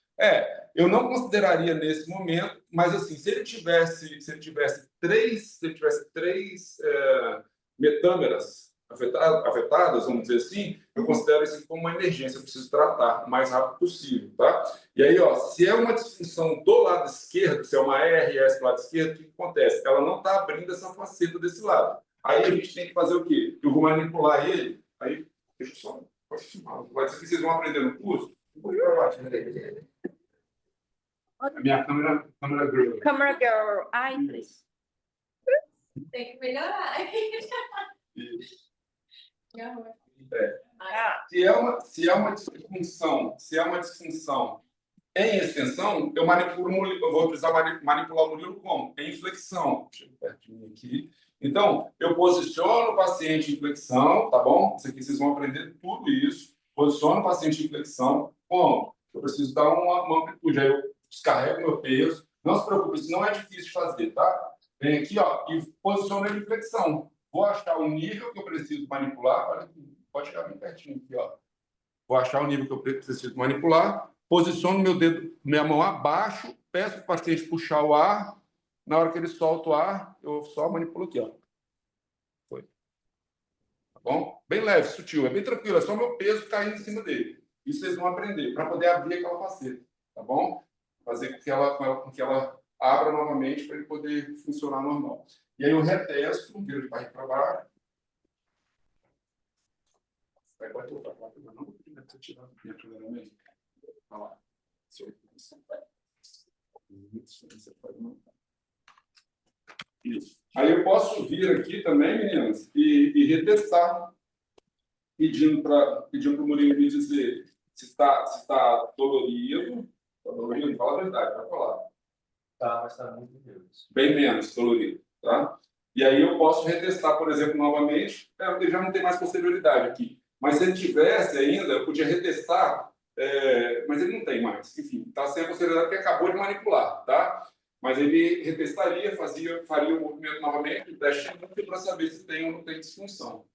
Eu não consideraria nesse momento, mas assim, se ele tivesse três metâmeras afetadas, vamos dizer assim, eu considero isso como uma emergência, eu preciso tratar o mais rápido possível, tá? E aí, ó, se é uma disfunção do lado esquerdo, se é uma ARS do lado esquerdo, o que acontece? Ela não está abrindo essa faceta desse lado. Aí a gente tem que fazer o quê? Eu vou manipular ele, aí, deixa eu só, pode filmar, pode ser que vocês vão aprender no curso, eu vou ir para baixo, né? A minha câmera girl. Camera girl. Ai, Isso. Tem que melhorar. Isso. Que horror. Se é uma disfunção em extensão, eu vou precisar manipular o Murilo como? Em flexão. Deixa eu perto de mim aqui. Então, eu posiciono o paciente em flexão, tá bom? Isso aqui vocês vão aprender tudo isso. Posiciono o paciente em flexão. Como? Eu preciso dar uma amplitude. Aí eu descarrego meu peso. Não se preocupe, isso não é difícil de fazer, tá? Vem aqui, ó, e posiciono ele em flexão. Vou achar o nível que eu preciso manipular. Pode chegar bem pertinho aqui, ó. Vou achar o nível que eu preciso manipular. Posiciono minha mão abaixo, peço para o paciente puxar o ar. Na hora que ele solta o ar, eu só manipulo aqui, ó. Foi. Tá bom? Bem leve, sutil, é bem tranquilo, é só meu peso caindo em cima dele. Isso vocês vão aprender, para poder abrir aquela faceta, tá bom? Fazer com que ela abra novamente para ele poder funcionar normal. E aí eu retesto, viro de barriga para baixo. Vai voltar para lá, não vou pedir para você tirar primeiramente. Olha lá. Isso. Aí eu posso vir aqui também, meninas, e retestar, pedindo para o Murilo me dizer se está dolorido. Está dolorido? Fala a verdade, vai falar. Tá, mas está muito menos. Bem menos dolorido, tá? E aí eu posso retestar, por exemplo, novamente, porque já não tem mais posterioridade aqui. Mas se ele tivesse ainda, eu podia retestar, mas ele não tem mais. Enfim, está sem a posterioridade porque acabou de manipular, tá? Mas ele retestaria, faria o movimento novamente, teste para saber se tem ou não tem disfunção.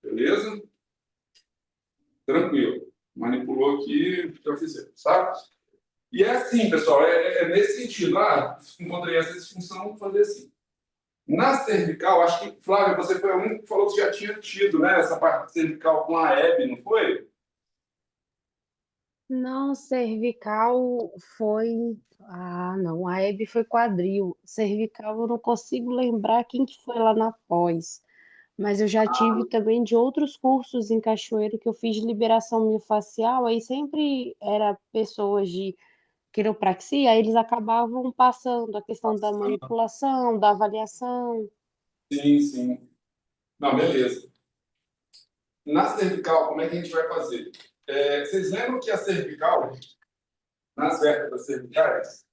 Beleza? Tranquilo. Manipulou aqui, já fizemos, tá? E é assim, pessoal, é nesse sentido. Encontrei essa disfunção, vou fazer assim. Na cervical, acho que, Flávia, você foi a única que falou que já tinha tido, né, essa parte cervical com a Hebe, não foi? Não, cervical foi. Ah, não, a Hebe foi quadril. Cervical eu não consigo lembrar quem que foi lá na pós. Mas eu já tive também de outros cursos em Cachoeiro que eu fiz de liberação miofascial, aí sempre era pessoas de quiropraxia, aí eles acabavam passando a questão da manipulação, da avaliação. Sim, sim. Não, beleza. Na cervical, como é que a gente vai fazer? Vocês lembram que a cervical, nas vértebras cervicais,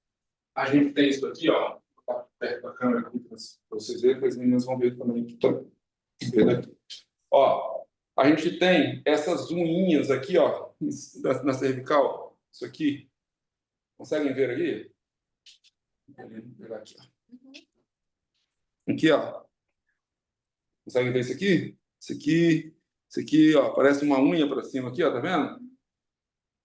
a gente tem isso aqui, ó. Vou botar perto da câmera aqui para vocês verem, porque as meninas vão ver também aqui. Ó, a gente tem essas unhinhas aqui, ó, na cervical. Isso aqui. Conseguem ver aqui? Vou pegar aqui, ó. Aqui, ó. Conseguem ver isso aqui? Isso aqui, ó, parece uma unha para cima aqui, ó, tá vendo? O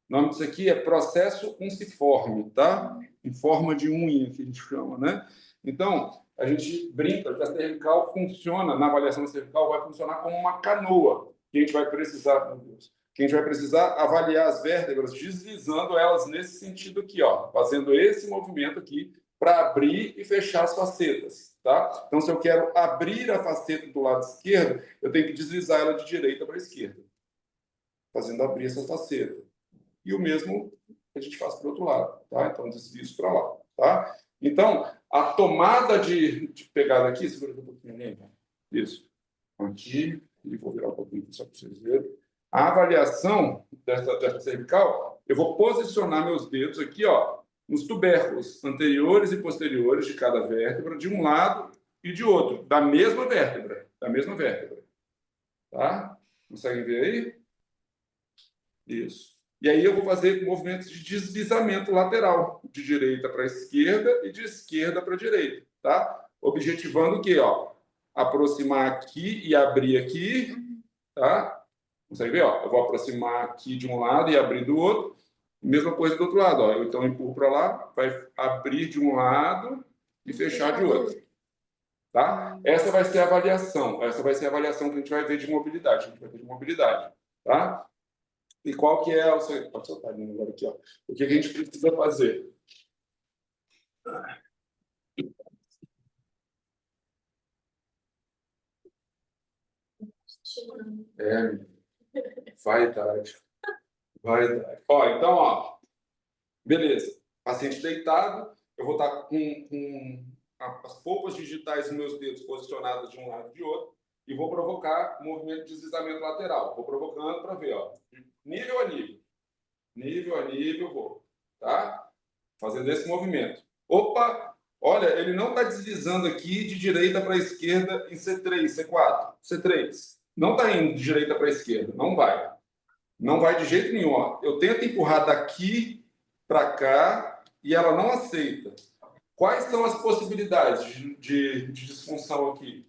nome disso aqui é processo unciforme, tá? Em forma de unha, que a gente chama, né? Então, a gente brinca que a cervical funciona, na avaliação da cervical, vai funcionar como uma canoa, que a gente vai precisar, meu Deus, que a gente vai precisar avaliar as vértebras, deslizando elas nesse sentido aqui, ó, fazendo esse movimento aqui para abrir e fechar as facetas, tá? Então, se eu quero abrir a faceta do lado esquerdo, eu tenho que deslizar ela de direita para esquerda, fazendo abrir essa faceta. E o mesmo a gente faz para o outro lado, tá? Então, deslizo para lá, tá? Então, a tomada de pegada aqui, segura um pouquinho ali, isso, aqui, e vou virar um pouquinho aqui só para vocês verem. A avaliação dessa cervical, eu vou posicionar meus dedos aqui, ó, nos tubérculos anteriores e posteriores de cada vértebra, de um lado e de outro, da mesma vértebra, tá? Conseguem ver aí? Isso. E aí eu vou fazer movimentos de deslizamento lateral, de direita para esquerda e de esquerda para direita, tá? Objetivando o quê, ó? Aproximar aqui e abrir aqui, tá? Consegue ver, ó? Eu vou aproximar aqui de um lado e abrir do outro. Mesma coisa do outro lado, ó. Eu então empurro para lá, vai abrir de um lado e fechar de outro. Tá? Essa vai ser a avaliação. Essa vai ser a avaliação que a gente vai ver de mobilidade. A gente vai ver de mobilidade, tá? E qual que é o seu... Pode soltar agora aqui, ó. O que a gente precisa fazer? É, vai dar. Vai dar. Ó, então, ó. Beleza. Paciente deitado. Eu vou estar com as polpas digitais dos meus dedos posicionadas de um lado e de outro. E vou provocar movimento de deslizamento lateral. Vou provocando para ver, ó. Nível a nível. Nível a nível, vou. Tá? Fazendo esse movimento. Opa! Olha, ele não está deslizando aqui de direita para esquerda em C3, C4, C3. Não está indo de direita para esquerda. Não vai. Não vai de jeito nenhum. Ó. Eu tento empurrar daqui para cá e ela não aceita. Quais são as possibilidades de disfunção aqui?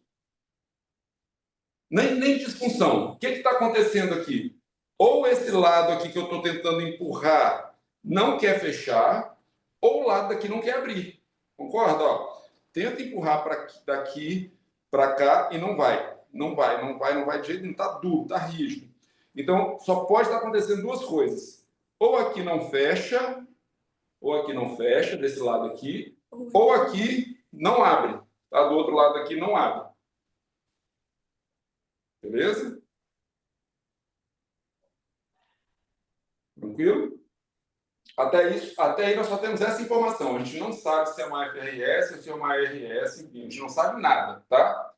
Nem disfunção. O que está acontecendo aqui? Ou esse lado aqui que eu estou tentando empurrar não quer fechar, ou o lado daqui não quer abrir. Concorda? Ó, tenta empurrar daqui para cá e não vai. Não vai de jeito nenhum. Está duro, está rígido. Então, só pode estar acontecendo duas coisas. Ou aqui não fecha, desse lado aqui, ou aqui não abre. Tá? Do outro lado aqui não abre. Beleza? Tranquilo? Até aí nós só temos essa informação. A gente não sabe se é uma FRS ou se é uma ARS, enfim, a gente não sabe nada, tá?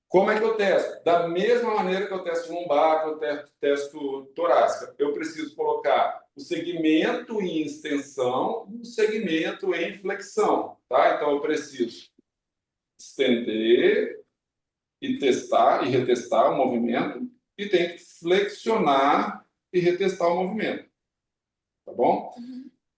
Como é que eu testo? Da mesma maneira que eu testo lombar, que eu testo torácica. Eu preciso colocar o segmento em extensão e o segmento em flexão, tá? Então eu preciso estender e testar e retestar o movimento e tem que flexionar e retestar o movimento. Tá bom?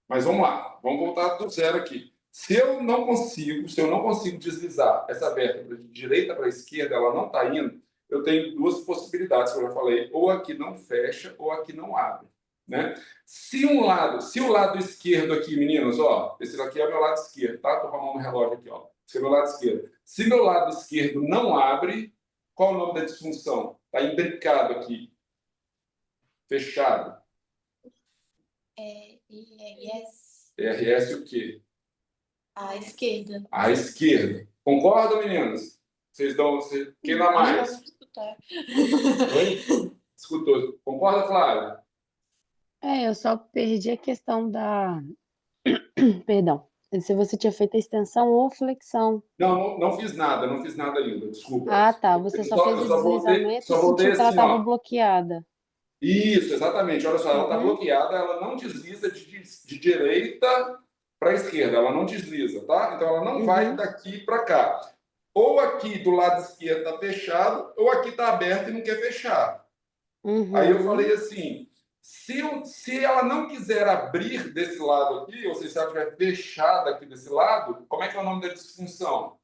Mas vamos lá, vamos voltar do zero aqui. Se eu não consigo deslizar essa vértebra de direita para esquerda, ela não está indo, eu tenho duas possibilidades que eu já falei, ou aqui não fecha, ou aqui não abre, né? Se o lado esquerdo aqui, meninos, ó, esse aqui é o meu lado esquerdo, tá? Tô com a mão no relógio aqui, ó. Esse é o meu lado esquerdo. Se meu lado esquerdo não abre, qual é o nome da disfunção? Está imbricado aqui. Fechado. IRS. RS o quê? À esquerda. À esquerda. Concordam, meninas? Quem dá mais? Oi? Escutou. Concorda, Flávia? Eu só perdi a questão da... Perdão. Se você tinha feito a extensão ou flexão. Não fiz nada ainda, desculpa. Ah, tá. Você só fez o deslizamento e sentiu que ela estava bloqueada. Isso, exatamente. Olha só, ela está bloqueada, ela não desliza de direita para esquerda, ela não desliza, tá? Então ela não vai daqui para cá. Ou aqui do lado esquerdo está fechado, ou aqui está aberto e não quer fechar. Aí eu falei assim, se ela não quiser abrir desse lado aqui, ou seja, se ela estiver fechada aqui desse lado, como é que é o nome da disfunção?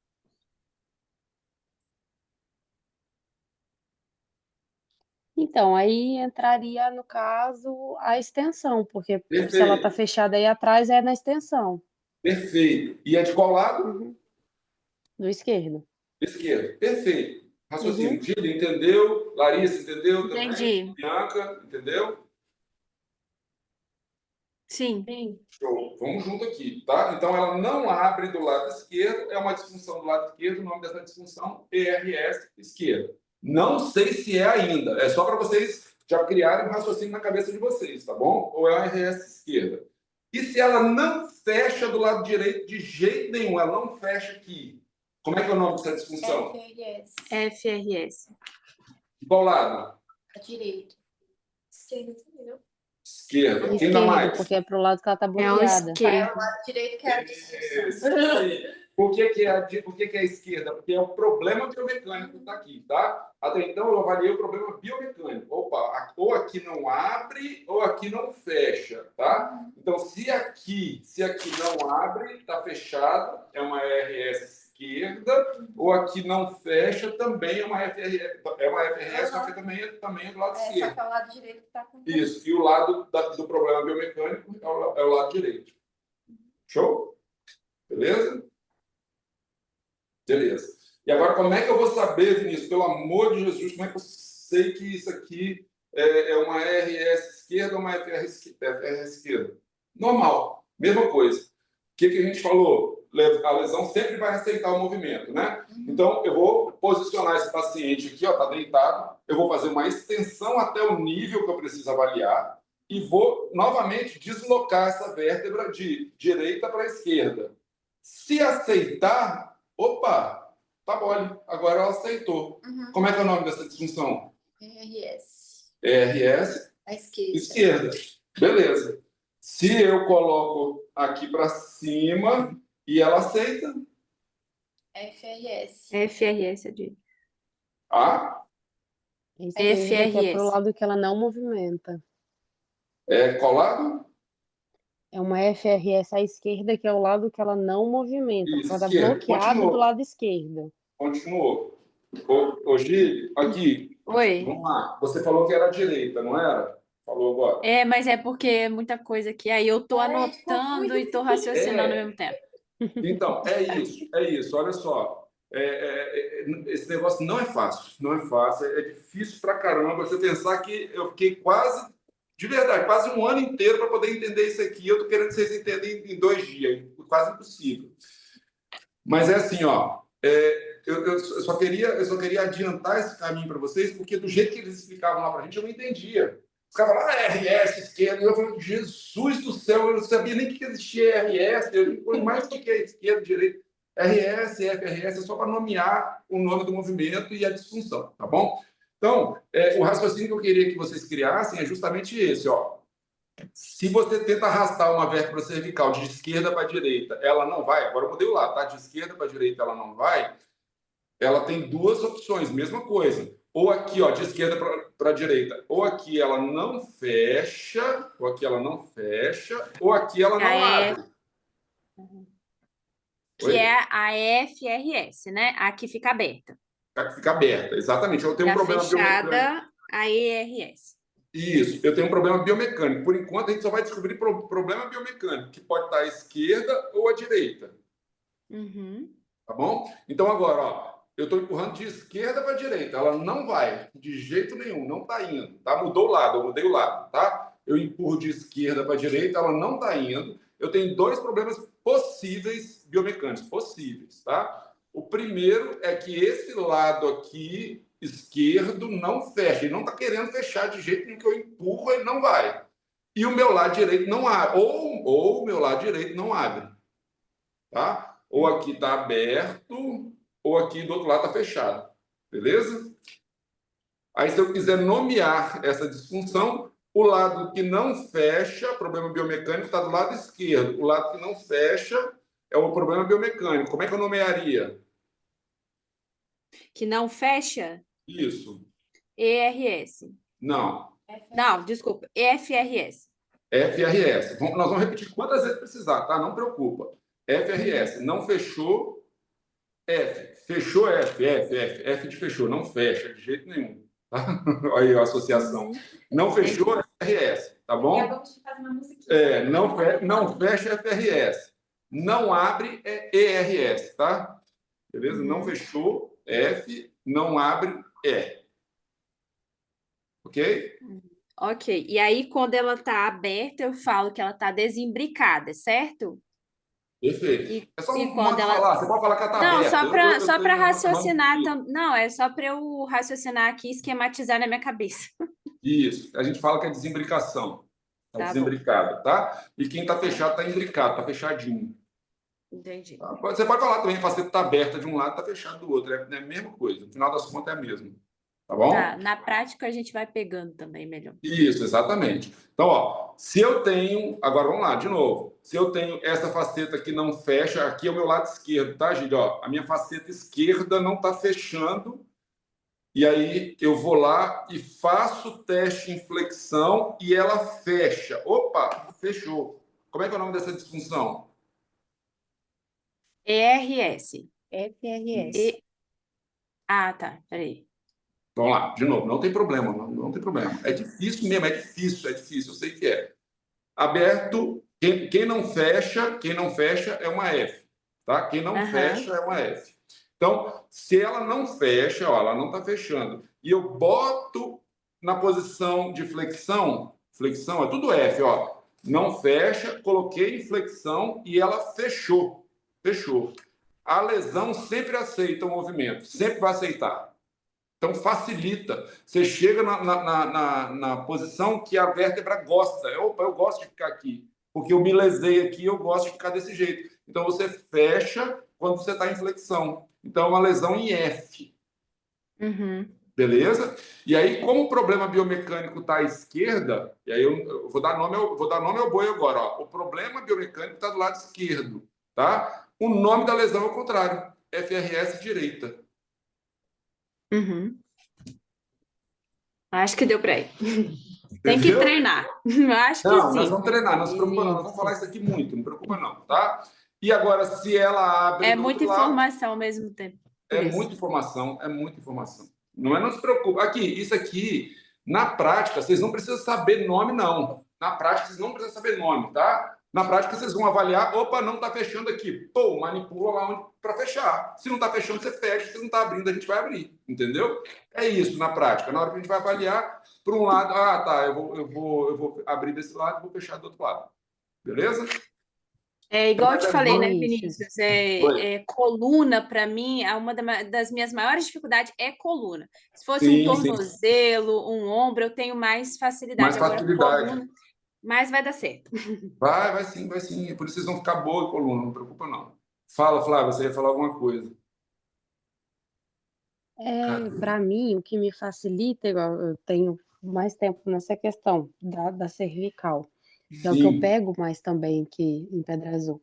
Então, aí entraria, no caso, a extensão, porque Perfeito. se ela está fechada aí atrás, é na extensão. Perfeito. E é de qual lado? Do esquerdo. Esquerdo. Perfeito. Raciocínio. Gília, entendeu? Larissa, entendeu? Entendi. Também? Bianca, entendeu? Sim. Show. Vamos junto aqui, tá? Então, ela não abre do lado esquerdo, é uma disfunção do lado esquerdo, o nome dessa disfunção ERS esquerda. Não sei se é ainda, é só para vocês já criarem um raciocínio na cabeça de vocês, tá bom? Ou é uma RS esquerda. E se ela não fecha do lado direito de jeito nenhum, ela não fecha aqui, como é que é o nome dessa disfunção? FRS. De qual lado? À direita. Esquerda também, não? Esquerda. Quem dá Esquerda, mais? porque é pro lado que ela tá É o bloqueada. esquerdo. lado direito que é a disfunção. Isso aí. Por que é a esquerda? Porque é o problema biomecânico que está aqui, tá? Até então eu avaliei o problema biomecânico. Opa, ou aqui não abre, ou aqui não fecha, tá? Então, se aqui não abre, está fechado, é uma RS esquerda, ou aqui não fecha, também é uma FRS, só que também é do lado Só esquerdo. que é o lado direito que tá com Isso, e o lado do problema biomecânico é o lado direito. Show? Beleza? Beleza. E agora, como é que eu vou saber, Vinícius, pelo amor de Jesus, como é que eu sei que isso aqui é uma RS esquerda ou uma FRS esquerda? Normal, mesma coisa. O que a gente falou? A lesão sempre vai aceitar o movimento, né? Então, eu vou posicionar esse paciente aqui, ó, tá deitado, eu vou fazer uma extensão até o nível que eu preciso avaliar e vou, novamente, deslocar essa vértebra de direita para a esquerda. Se aceitar, opa, tá mole, agora ela aceitou. Como é que é o nome dessa disfunção? RS. RS, A esquerda. esquerda. Beleza. Se eu coloco aqui para cima e ela aceita, FRS. FRS, eu digo. A Esquerda, que é pro FRS. lado que ela não movimenta. é colado, É uma FRS à esquerda, que é o lado que ela não movimenta. isso, Ela tá esquerda. bloqueada do Continuou. lado esquerdo. Continuou. Ô, Gil, aqui, Oi. vamos lá. Você falou que era a direita, não era? Falou agora. É, mas é porque é muita coisa aqui. Aí eu tô Ai, anotando confunde. e tô raciocinando É. ao mesmo tempo. Então, é isso, olha só. Esse negócio não é fácil, é difícil pra caramba. Você pensar que eu fiquei quase, de verdade, quase um ano inteiro para poder entender isso aqui. Eu tô querendo que vocês entendam em 2 dias, quase impossível. Mas é assim, ó, eu só queria adiantar esse caminho para vocês, porque do jeito que eles explicavam lá para a gente, eu não entendia. Os caras falavam, RS, esquerda, e eu falei, Jesus do céu, eu não sabia nem que existia RS, eu mais o que é esquerda, direita. RS, FRS é só para nomear o nome do movimento e a disfunção, tá bom? Então, o raciocínio que eu queria que vocês criassem é justamente esse, ó. Se você tenta arrastar uma vértebra cervical de esquerda para direita, ela não vai, agora eu mudei o lado, tá? De esquerda para direita ela não vai, ela tem 2 opções, mesma coisa. Ou aqui, ó, de esquerda para direita, ou aqui ela não fecha, ou aqui ela não fecha, ou aqui ela não abre. Que Oi? é a FRS, né? A que fica aberta. Fica aberta, exatamente. Eu tenho E um a problema biomecânico. fechada, a ERS. Isso, eu tenho um problema biomecânico. Por enquanto, a gente só vai descobrir problema biomecânico, que pode estar à esquerda ou à direita. Uhum. Tá bom? Então, agora, ó, eu estou empurrando de esquerda para direita. Ela não vai, de jeito nenhum, não está indo. Tá? Mudou o lado, eu mudei o lado, tá? Eu empurro de esquerda para direita, ela não está indo. Eu tenho 2 problemas possíveis biomecânicos, possíveis, tá? O primeiro é que esse lado aqui, esquerdo, não fecha. Ele não está querendo fechar de jeito nenhum que eu empurro, ele não vai. E o meu lado direito não abre. Ou o meu lado direito não abre. Tá? Ou aqui está aberto, ou aqui do outro lado está fechado. Beleza? Aí, se eu quiser nomear essa disfunção, o lado que não fecha, problema biomecânico, está do lado esquerdo. O lado que não fecha é o problema biomecânico. Como é que eu nomearia? Que não fecha, Isso. ERS. Não. Não, desculpa, FRS. FRS. Nós vamos repetir quantas vezes precisar, tá? Não preocupa. FRS. Não fechou, F. Fechou, F. F de fechou. Não fecha de jeito nenhum. Tá? Olha aí a associação. Não fechou, FRS. Tá bom? Vamos fazer uma musiquinha. Não fecha, FRS. Não abre, é ERS, tá? Beleza? Não fechou, F. Não abre, E. Ok? Ok. E aí, quando ela tá aberta, eu falo que ela tá desimbricada, certo? Perfeito. É só E um quando modo de ela... falar. Você pode falar que ela está Não, aberta. só para raciocinar isso. também. Não, é só para eu raciocinar aqui e esquematizar na minha cabeça. Isso. A gente fala que é desimbricação. Está Tá desimbricado, tá? E quem está fechado está imbricado, está fechadinho. Entendi. Tá? Você pode falar também, a faceta está aberta de um lado, está fechado do outro. É a mesma coisa. No final das contas é a mesma. Tá bom? Tá, na prática a gente vai pegando também melhor. Isso, exatamente. Então, ó, se eu tenho, agora vamos lá, de novo. Se eu tenho essa faceta que não fecha, aqui é o meu lado esquerdo, tá, Gide? Ó, a minha faceta esquerda não está fechando. E aí eu vou lá e faço o teste em flexão e ela fecha. Opa, fechou. Como é que é o nome dessa disfunção? ERS. FRS. E... Ah, tá, peraí. Vamos lá, de novo, não tem problema, não tem problema. É difícil mesmo, é difícil, eu sei que é. Aberto, quem não fecha é uma F, tá? Quem não Aham. fecha é uma F. Então, se ela não fecha, ó, ela não está fechando, e eu boto na posição de flexão é tudo F, ó. Não fecha, coloquei em flexão e ela fechou. A lesão sempre aceita o movimento, sempre vai aceitar. Então, facilita. Você chega na posição que a vértebra gosta. Opa, eu gosto de ficar aqui. Porque eu me lesei aqui, eu gosto de ficar desse jeito. Então, você fecha quando você está em flexão. Então, é uma lesão em F. Uhum. Beleza? E aí, como o problema biomecânico está à esquerda, e aí eu vou dar nome ao boi agora. Ó. O problema biomecânico está do lado esquerdo. Tá? O nome da lesão é o contrário. FRS direita. Uhum. Acho que deu para ir. Tem que Entendeu? treinar. Acho que Não, nós sim. vamos treinar, não se preocupa não, nós vamos falar isso aqui muito, não preocupa não, tá? E agora, se ela abre É do muita outro lado, informação ao mesmo tempo. Por é isso. muita informação, é muita informação. Não se preocupe. Aqui, isso aqui, na prática, vocês não precisam saber nome, não. Na prática, vocês não precisam saber nome, tá? Na prática, vocês vão avaliar, opa, não está fechando aqui. Pô, manipula lá para fechar. Se não está fechando, você fecha. Se não está abrindo, a gente vai abrir, entendeu? É isso na prática. Na hora que a gente vai avaliar, por um lado, tá, eu vou abrir desse lado e vou fechar do outro lado. Beleza? É igual eu te falei, né, Vinícius. Vinícius? Oi. Coluna, para mim, é uma das minhas maiores dificuldades é coluna. Se fosse um Sim, sim. tornozelo, um ombro, eu tenho mais facilidade. Mais Agora, facilidade. coluna, mas vai dar certo. Vai sim, vai sim. Por isso vocês vão ficar boa em coluna, não preocupa não. Fala, Flávia, você ia falar alguma coisa. Para mim, o que me facilita, igual eu tenho mais tempo nessa questão da cervical, que é o que eu Sim. pego mais também aqui em Pedra Azul.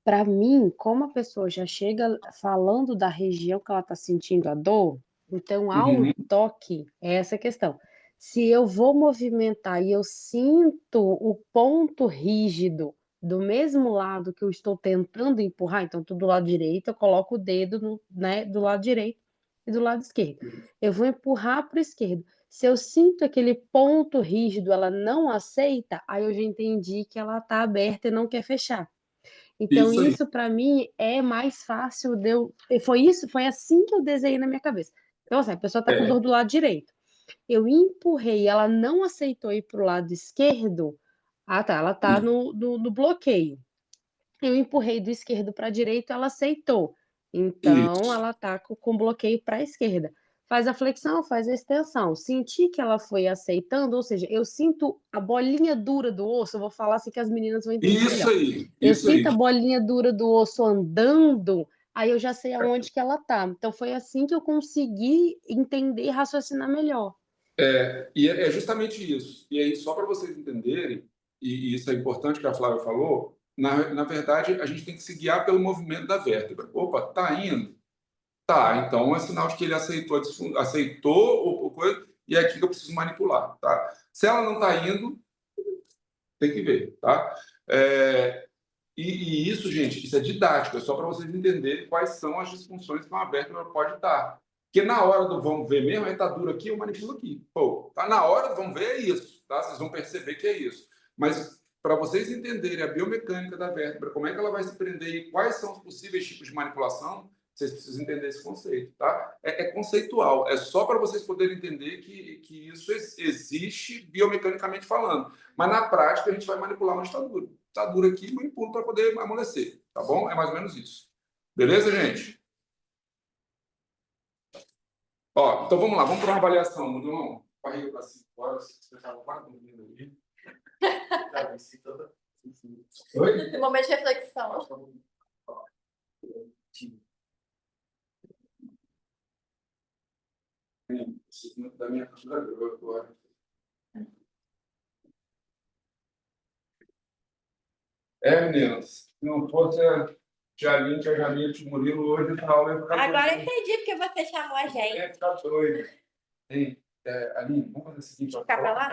Para mim, como a pessoa já chega falando da região que ela está sentindo a dor, então ao Uhum. toque é essa questão. Se eu vou movimentar e eu sinto o ponto rígido do mesmo lado que eu estou tentando empurrar, então estou do lado direito, eu coloco o dedo né, do lado direito e do lado esquerdo. Eu vou empurrar para o esquerdo. Se eu sinto aquele ponto rígido, ela não aceita, aí eu já entendi que ela está aberta e não quer fechar. Então, Isso aí. isso para mim é mais fácil de eu. Foi assim que eu desenhei na minha cabeça. Então, assim, a pessoa está com É. dor do lado direito. Eu empurrei, ela não aceitou ir para o lado esquerdo. Ah, tá, ela está no bloqueio. Eu empurrei do esquerdo para a direita, ela aceitou. Então, Isso. ela está com bloqueio para a esquerda. Faz a flexão, faz a extensão. Senti que ela foi aceitando, ou seja, eu sinto a bolinha dura do osso. Eu vou falar assim que as meninas vão entender Isso melhor. aí. Eu Isso aí. sinto a bolinha dura do osso andando, aí eu já sei aonde que ela tá. Então, foi assim que eu consegui entender e raciocinar melhor. E é justamente isso. E aí, só para vocês entenderem, e isso é importante que a Flávia falou, na verdade, a gente tem que se guiar pelo movimento da vértebra. Opa, tá indo? Tá, então é sinal de que ele aceitou o coisa, e é aqui que eu preciso manipular, tá? Se ela não está indo, tem que ver, tá? É, e isso, gente, isso é didático, é só para vocês entenderem quais são as disfunções que uma vértebra pode estar. Porque na hora do vamos ver mesmo, aí tá duro aqui, eu manipulo aqui. Pô, tá na hora do vamos ver, é isso, tá? Vocês vão perceber que é isso. Mas para vocês entenderem a biomecânica da vértebra, como é que ela vai se prender e quais são os possíveis tipos de manipulação, vocês precisam entender esse conceito, tá? É conceitual, é só para vocês poderem entender que isso existe biomecanicamente falando. Mas na prática a gente vai manipular onde está duro. Está duro aqui, manipulo para poder amolecer, tá bom? É mais ou menos isso. Beleza, gente? Ó, então vamos lá, vamos para uma avaliação, Mudão. Barriga para 5 horas, você estava quase dormindo ali. Oi? Momento de reflexão. Sim, preciso da minha calculadora agora. Meninas, se não fosse a Tia Aline, a Jamila e o Murilo, hoje a aula ia ficar Agora eu doida. entendi porque você chamou a gente. Ia ficar doido. Hein, Aline, vamos fazer o seguinte. ó, Ficar pra lá?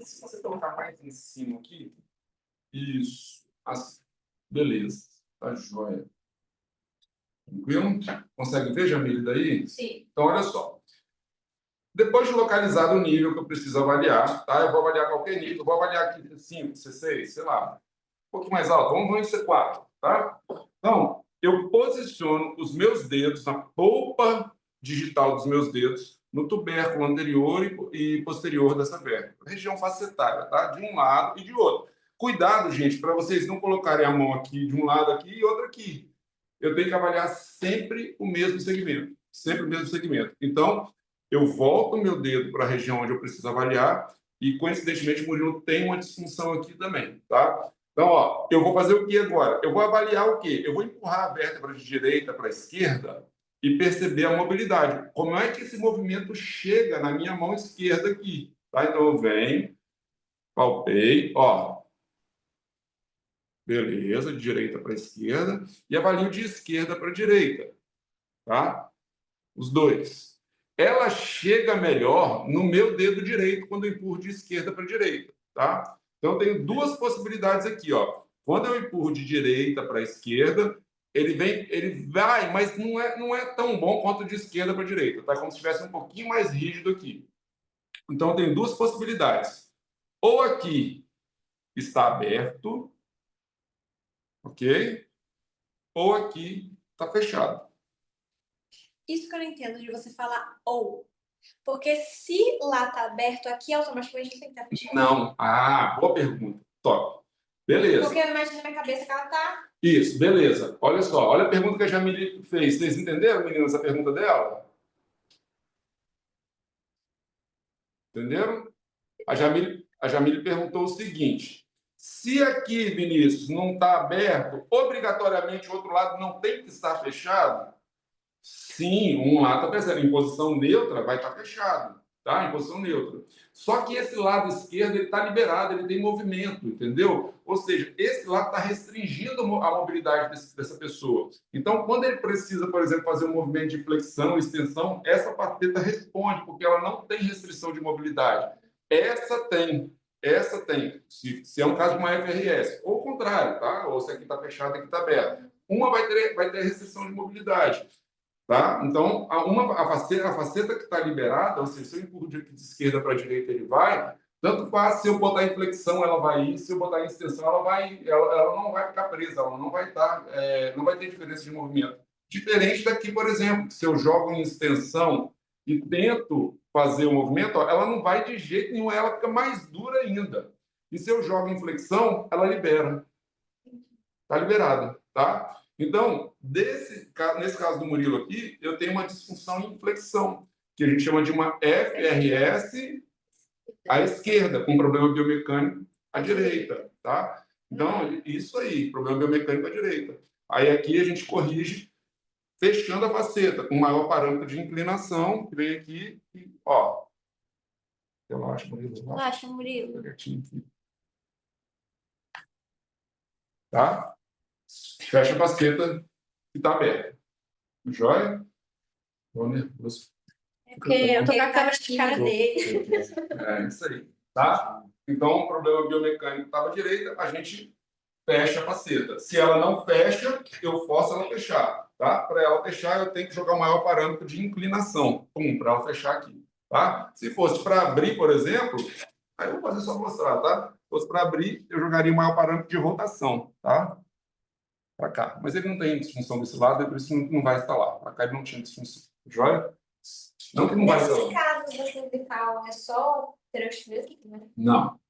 Se você colocar mais em cima aqui. Isso. Assim. Beleza. Tá joia. Tranquilo? Consegue ver, Jamile, daí? Sim. Então, olha só. Depois de localizado o nível que eu preciso avaliar, tá? Eu vou avaliar qualquer nível. Eu vou avaliar aqui C5, C6, sei lá. Um pouquinho mais alto. Vamos em C4, tá? Então, eu posiciono os meus dedos na polpa digital dos meus dedos, no tubérculo anterior e posterior dessa vértebra. Região facetária, tá? De um lado e de outro. Cuidado, gente, para vocês não colocarem a mão aqui de um lado aqui e outra aqui. Eu tenho que avaliar sempre o mesmo segmento. Sempre o mesmo segmento. Então, eu volto o meu dedo para a região onde eu preciso avaliar e, coincidentemente, o Murilo tem uma disfunção aqui também, tá? Então, ó, eu vou fazer o que agora? Eu vou avaliar o quê? Eu vou empurrar a vértebra de direita para a esquerda e perceber a mobilidade. Como é que esse movimento chega na minha mão esquerda aqui? Tá? Então, eu venho, palpei, ó. Beleza, de direita para esquerda e avalio de esquerda para direita, tá? Os dois. Ela chega melhor no meu dedo direito quando eu empurro de esquerda para direita, tá? Então, eu tenho duas possibilidades aqui, ó. Quando eu empurro de direita para esquerda, ele vai, mas não é tão bom quanto de esquerda para direita, tá? Como se estivesse um pouquinho mais rígido aqui. Então, eu tenho duas possibilidades. Ou aqui está aberto, ok? Ou aqui está fechado. Isso que eu não entendo de você falar ou. Porque se lá tá aberto, aqui automaticamente tem que estar fechado. Não. Ah, boa pergunta. Top. Beleza. Porque eu imagino na minha cabeça que ela tá. Isso, beleza. Olha só, olha a pergunta que a Jamile fez. Vocês entenderam, meninas, a pergunta dela? Entenderam? A Jamile perguntou o seguinte: se aqui, Vinícius, não está aberto, obrigatoriamente o outro lado não tem que estar fechado? Sim, um lado está fechado. Em posição neutra, vai estar fechado, tá? Em posição neutra. Só que esse lado esquerdo ele está liberado, ele tem movimento, entendeu? Ou seja, esse lado está restringindo a mobilidade dessa pessoa. Então, quando ele precisa, por exemplo, fazer um movimento de flexão, extensão, essa pateta responde, porque ela não tem restrição de mobilidade. Essa tem. Essa tem. Se é um caso de uma FRS. Ou o contrário, tá? Ou se aqui está fechado, aqui está aberto. Uma vai ter restrição de mobilidade. Tá? Então, a faceta que está liberada, ou seja, se eu empurro de esquerda para a direita, ele vai, tanto faz, se eu botar em flexão, ela vai ir, se eu botar em extensão, ela não vai ficar presa, ela não vai estar, não vai ter diferença de movimento. Diferente daqui, por exemplo, se eu jogo em extensão e tento fazer o movimento, ó, ela não vai de jeito nenhum, ela fica mais dura ainda. E se eu jogo em flexão, ela libera. Está liberada, tá? Então, nesse caso do Murilo aqui, eu tenho uma disfunção em flexão, que a gente chama de uma FRS à esquerda, com problema biomecânico à direita, tá? Então, isso aí, problema biomecânico à direita. Aí aqui a gente corrige fechando a faceta, com maior parâmetro de inclinação, que vem aqui e, ó. Relaxa, Murilo. Relaxa, Murilo. Tá? Fecha a faceta que está aberta. Joia? Tô nervoso. É porque eu tô com a câmera de cara dele. É isso aí. Tá? Então, o problema biomecânico estava à direita, a gente fecha a faceta. Se ela não fecha, eu forço ela a fechar. Tá? Para ela fechar, eu tenho que jogar o maior parâmetro de inclinação. Para ela fechar aqui. Tá? Se fosse para abrir, por exemplo, aí eu vou fazer só mostrar, tá? Se fosse para abrir, eu jogaria o maior parâmetro de rotação. Tá? Para cá. Mas ele não tem disfunção desse lado, e por isso não vai instalar. Para cá ele não tinha disfunção. Joia? Não que não vai Nesse instalar. caso da cervical, é só terapia, né? Não.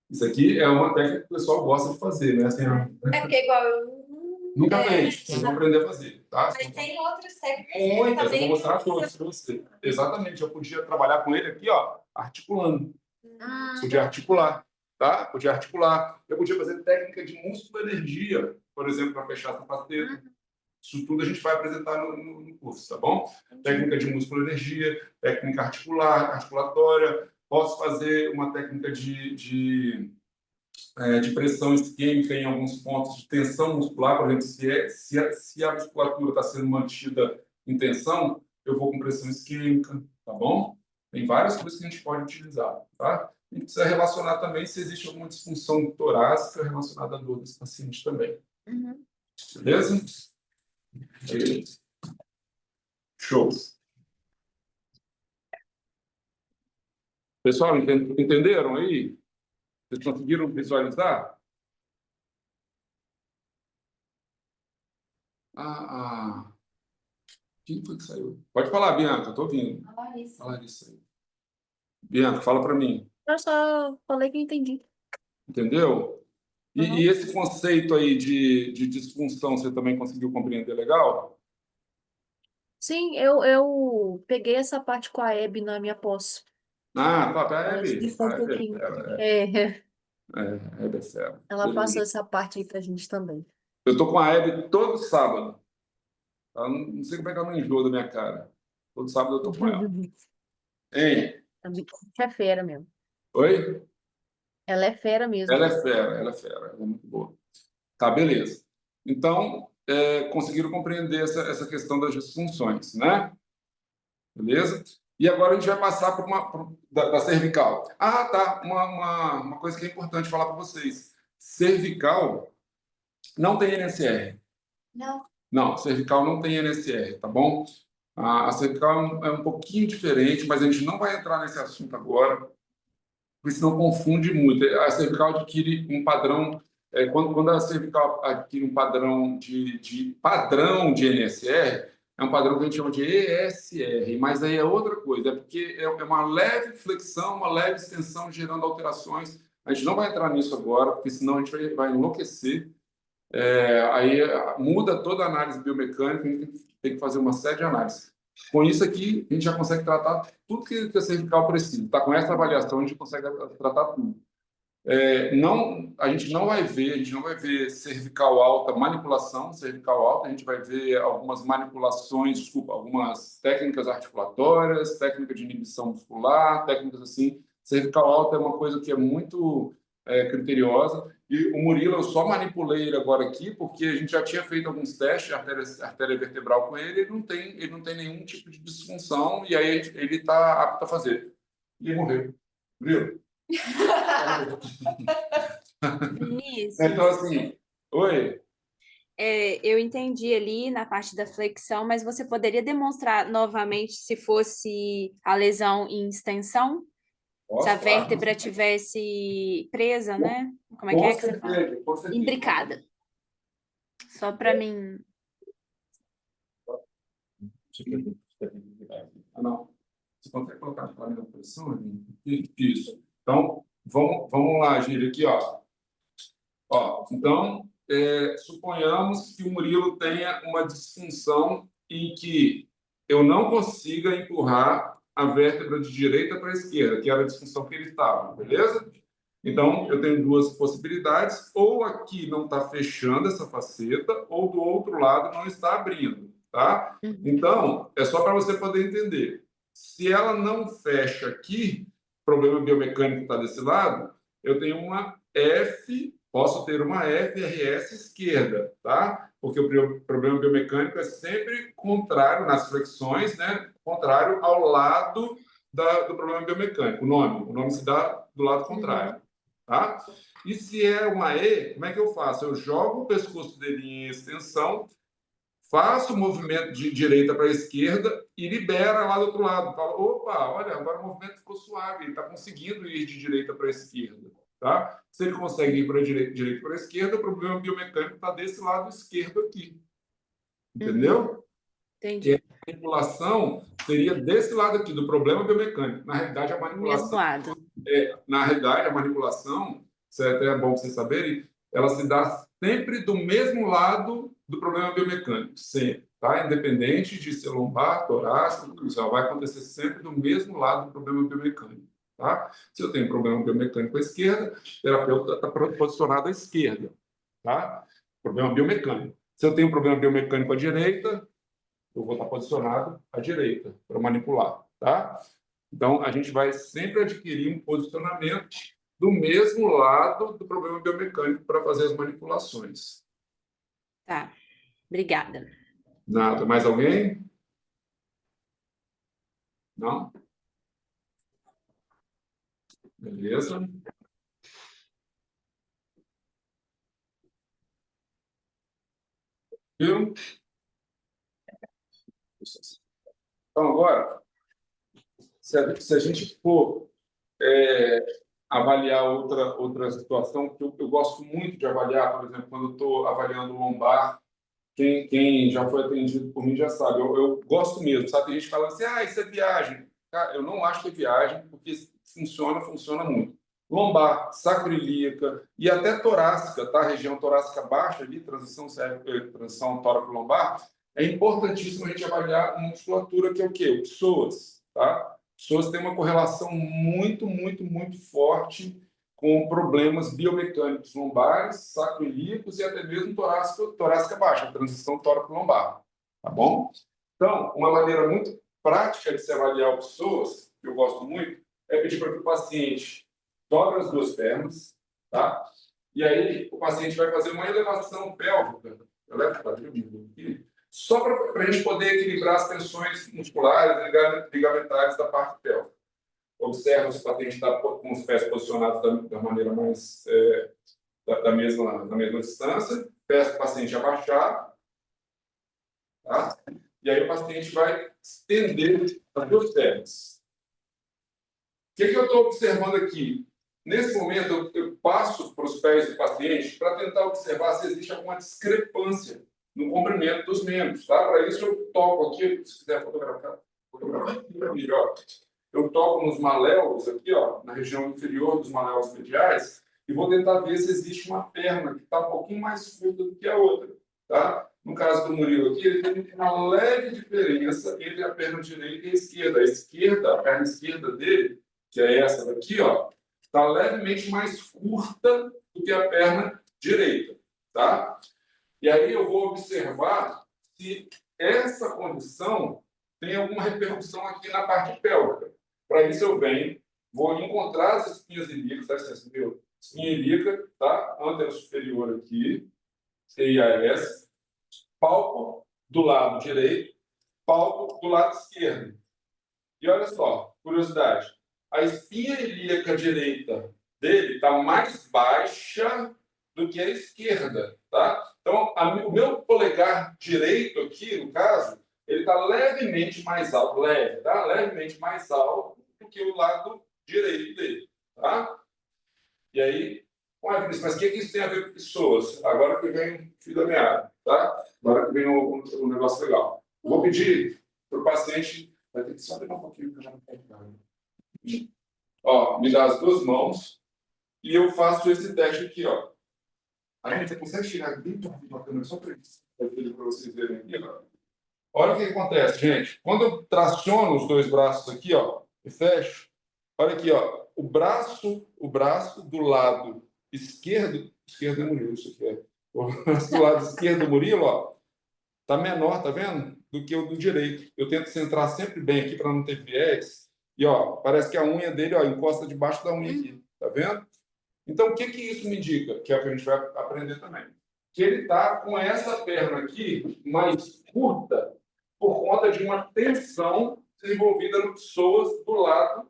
Isso aqui é uma técnica que o pessoal gosta de fazer, né? Assim, É porque igual eu nunca fez. Vocês vão aprender a fazer, tá? Mas tem outras técnicas Muitas, eu vou também. mostrar todas para você. Exatamente, eu podia trabalhar com ele aqui, ó, articulando. Podia articular, tá? Podia articular. Eu podia fazer técnica de músculo-energia, por exemplo, para fechar essa faceta. Isso tudo a gente vai apresentar no curso, tá bom? Técnica de músculo-energia, técnica articulatória, posso fazer uma técnica de pressão isquêmica em alguns pontos de tensão muscular, por exemplo, se a musculatura está sendo mantida em tensão, eu vou com pressão isquêmica, tá bom? Tem várias coisas que a gente pode utilizar, tá? A gente precisa relacionar também se existe alguma disfunção torácica relacionada à dor desse paciente também. Uhum. Beleza? Show. Pessoal, entenderam aí? Vocês conseguiram visualizar? Quem foi que saiu? Pode falar, Bianca, estou ouvindo. Fala isso aí. Bianca, fala para mim. Eu só falei que entendi. Entendeu? Uhum. E esse conceito aí de disfunção, você também conseguiu compreender legal? Sim, eu peguei essa parte com a Hebe na minha pós. Ah, tá, Ela é bem. explicou um pouquinho. É fera. Ela passou essa parte aí pra gente também. Eu tô com a Hebe todo sábado. Ela não sei como é que ela não enjoa da minha cara. Todo sábado eu tô com ela. Hein? É fera mesmo. Oi? Ela é fera mesmo. Ela é fera, ela é muito boa. Tá, beleza. Então, conseguiram compreender essa questão das disfunções, né? Beleza? E agora a gente vai passar da cervical. Ah, tá. Uma coisa que é importante falar para vocês. Cervical não tem NSR. Não. Não, cervical não tem NSR, tá bom? A cervical é um pouquinho diferente, mas a gente não vai entrar nesse assunto agora, porque senão confunde muito. A cervical adquire um padrão, quando a cervical adquire um padrão padrão de NSR, é um padrão que a gente chama de ESR, mas aí é outra coisa, é porque é uma leve flexão, uma leve extensão gerando alterações. A gente não vai entrar nisso agora, porque senão a gente vai enlouquecer. Aí muda toda a análise biomecânica, a gente tem que fazer uma série de análises. Com isso aqui, a gente já consegue tratar tudo que a cervical precisa. Tá? Com essa avaliação, a gente consegue tratar tudo. A gente não vai ver cervical alta, manipulação cervical alta, a gente vai ver algumas manipulações, algumas técnicas articulatórias, técnica de inibição muscular, técnicas assim. Cervical alta é uma coisa que é muito criteriosa. E o Murilo, eu só manipulei ele agora aqui porque a gente já tinha feito alguns testes de artéria vertebral com ele, ele não tem nenhum tipo de disfunção, e aí ele está apto a fazer. E ele morreu. Murilo? Vinícius, Então, assim, oi? eu entendi ali na parte da flexão, mas você poderia demonstrar novamente se fosse a lesão em extensão? Se a vértebra tivesse presa, né? Como é que você fala? Imbricada. Só para mim. Não. Você consegue colocar a lâmina na posição? Isso. Então, vamos lá, Gíria, aqui, ó. Então, suponhamos que o Murilo tenha uma disfunção em que eu não consiga empurrar a vértebra de direita para a esquerda, que era a disfunção que ele estava, beleza? Então, eu tenho duas possibilidades, ou aqui não está fechando essa faceta, ou do outro lado não está abrindo, tá? Então, é só para você poder entender. Se ela não fecha aqui, problema biomecânico está desse lado, eu tenho uma posso ter uma FRS esquerda, tá? Porque o problema biomecânico é sempre contrário nas flexões, né? Contrário ao lado do problema biomecânico. O nome se dá do lado contrário, tá? E se é uma E, como é que eu faço? Eu jogo o pescoço dele em extensão, faço o movimento de direita para a esquerda e libera lá do outro lado. Fala, opa, olha, agora o movimento ficou suave, ele está conseguindo ir de direita para a esquerda. Tá? Se ele consegue ir para a direita para a esquerda, o problema biomecânico está desse lado esquerdo aqui. Entendeu? Entendi. E a manipulação seria desse lado aqui, do problema biomecânico. Na realidade, a manipulação... a manipulação, isso é até bom vocês saberem, ela se dá sempre do mesmo lado do problema biomecânico, sempre. Tá? Independente de ser lombar, torácico, isso vai acontecer sempre do mesmo lado do problema biomecânico. Tá? Se eu tenho problema biomecânico à esquerda, o terapeuta está posicionado à esquerda. Tá? Problema biomecânico. Se eu tenho um problema biomecânico à direita, eu vou estar posicionado à direita para manipular, tá? Então, a gente vai sempre adquirir um posicionamento do mesmo lado do problema biomecânico para fazer as manipulações. Tá. Obrigada. Nada. Mais alguém? Não? Beleza. Viu? Então, agora, se a gente for avaliar outra situação, que eu gosto muito de avaliar, por exemplo, quando eu estou avaliando o lombar, quem já foi atendido por mim já sabe, eu gosto mesmo, sabe? Tem gente falando assim, isso é viagem. Cara, eu não acho que é viagem, porque funciona muito. Lombar, sacroiliaca e até torácica, tá? Região torácica baixa ali, transição tóraco-lombar, é importantíssimo a gente avaliar uma musculatura que é o quê? O psoas, tá? Pessoas têm uma correlação muito, muito, muito forte com problemas biomecânicos lombares, sacroiliacos e até mesmo torácica baixa, transição tóraco-lombar, tá bom? Então, uma maneira muito prática de se avaliar o psoas, que eu gosto muito, é pedir para que o paciente dobre as duas pernas, tá? E aí o paciente vai fazer uma elevação pélvica, só para a gente poder equilibrar as tensões musculares e ligamentares da parte pélvica. Observa se o paciente está com os pés posicionados da maneira mais da mesma distância. Peço para o paciente abaixar, tá? E aí o paciente vai estender as duas pernas. O que eu estou observando aqui? Nesse momento, eu passo para os pés do paciente para tentar observar se existe alguma discrepância no comprimento dos membros, tá? Para isso, eu toco aqui, se quiser fotografar melhor. Eu toco nos maléolos aqui, ó, na região inferior dos maléolos mediais, e vou tentar ver se existe uma perna que está um pouquinho mais curta do que a outra, tá? No caso do Murilo aqui, ele tem uma leve diferença entre a perna direita e a esquerda. A perna esquerda dele, que é essa daqui, ó, está levemente mais curta do que a perna direita, tá? E aí eu vou observar se essa condição tem alguma repercussão aqui na parte pélvica. Para isso eu venho, vou encontrar as espinhas ilíacas, tá? Espinha ilíaca, tá? Antero superior aqui, EIAS, palpo do lado direito, palpo do lado esquerdo. E olha só, curiosidade, a espinha ilíaca direita dele está mais baixa do que a esquerda, tá? Então, o meu polegar direito aqui, no caso, ele está levemente mais alto, tá? Levemente mais alto do que o lado direito dele, tá? E aí, mas o que isso tem a ver com pessoas? Agora que vem o fio da meada, tá? Agora que vem o negócio legal. Eu vou pedir para o paciente, vai ter que só pegar um pouquinho, que eu já não tenho. Ó, me dá as duas mãos e eu faço esse teste aqui, ó. A gente consegue tirar bem perto da câmera só para vocês verem aqui, ó. Olha o que acontece, gente. Quando eu traciono os dois braços aqui, ó, e fecho, olha aqui, ó, o braço do lado esquerdo é Murilo, isso aqui é. O braço do lado esquerdo do Murilo, ó, tá menor, tá vendo? Do que o do direito. Eu tento centrar sempre bem aqui para não ter viés. E, ó, parece que a unha dele, ó, encosta debaixo da unha aqui, tá vendo? Então, o que isso me indica? Que é o que a gente vai aprender também. Que ele está com essa perna aqui mais curta por conta de uma tensão desenvolvida no psoas do lado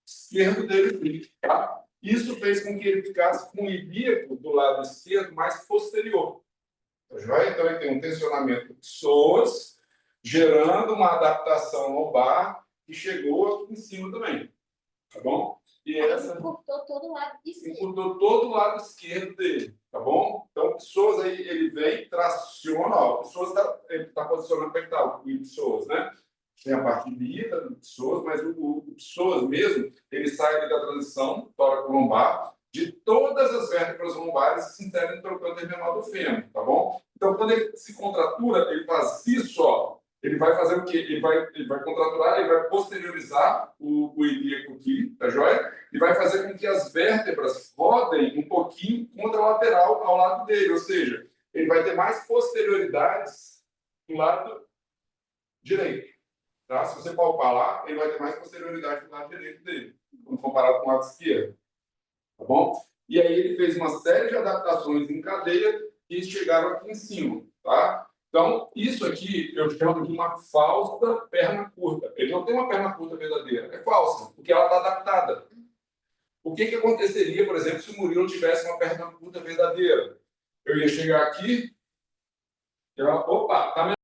esquerdo dele. Tá? Isso fez com que ele ficasse com o ilíaco do lado esquerdo mais posterior. Então, ele tem um tensionamento do psoas, gerando uma adaptação lombar que chegou aqui em cima também. Tá bom? E essa Encurtou todo o lado esquerdo. Encurtou todo o lado esquerdo dele, tá bom? Então, Psoas aí, ele vem, traciona, ó, Psoas ele tá posicionando para que tá o Psoas, né? Tem a parte ilíaca do Psoas, mas o Psoas mesmo, ele sai ali da transição tóraco-lombar, de todas as vértebras lombares que se integram no trocânter terminal do fêmur, tá bom? Então, quando ele se contratura, ele faz isso, ó. Ele vai fazer o quê? Ele vai contraturar, ele vai posteriorizar o ilíaco aqui, tá joia? E vai fazer com que as vértebras rodem um pouquinho contralateral ao lado dele, ou seja, ele vai ter mais posterioridades do lado direito. Tá? Se você palpar lá, ele vai ter mais posterioridade do lado direito dele, comparado com o lado esquerdo. Tá bom? E aí ele fez uma série de adaptações em cadeia que chegaram aqui em cima. Tá? Então, isso aqui eu chamo de uma falsa perna curta. Ele não tem uma perna curta verdadeira, é falsa, porque ela está adaptada. O que aconteceria, por exemplo, se o Murilo tivesse uma perna curta verdadeira? Eu ia chegar aqui, opa, tá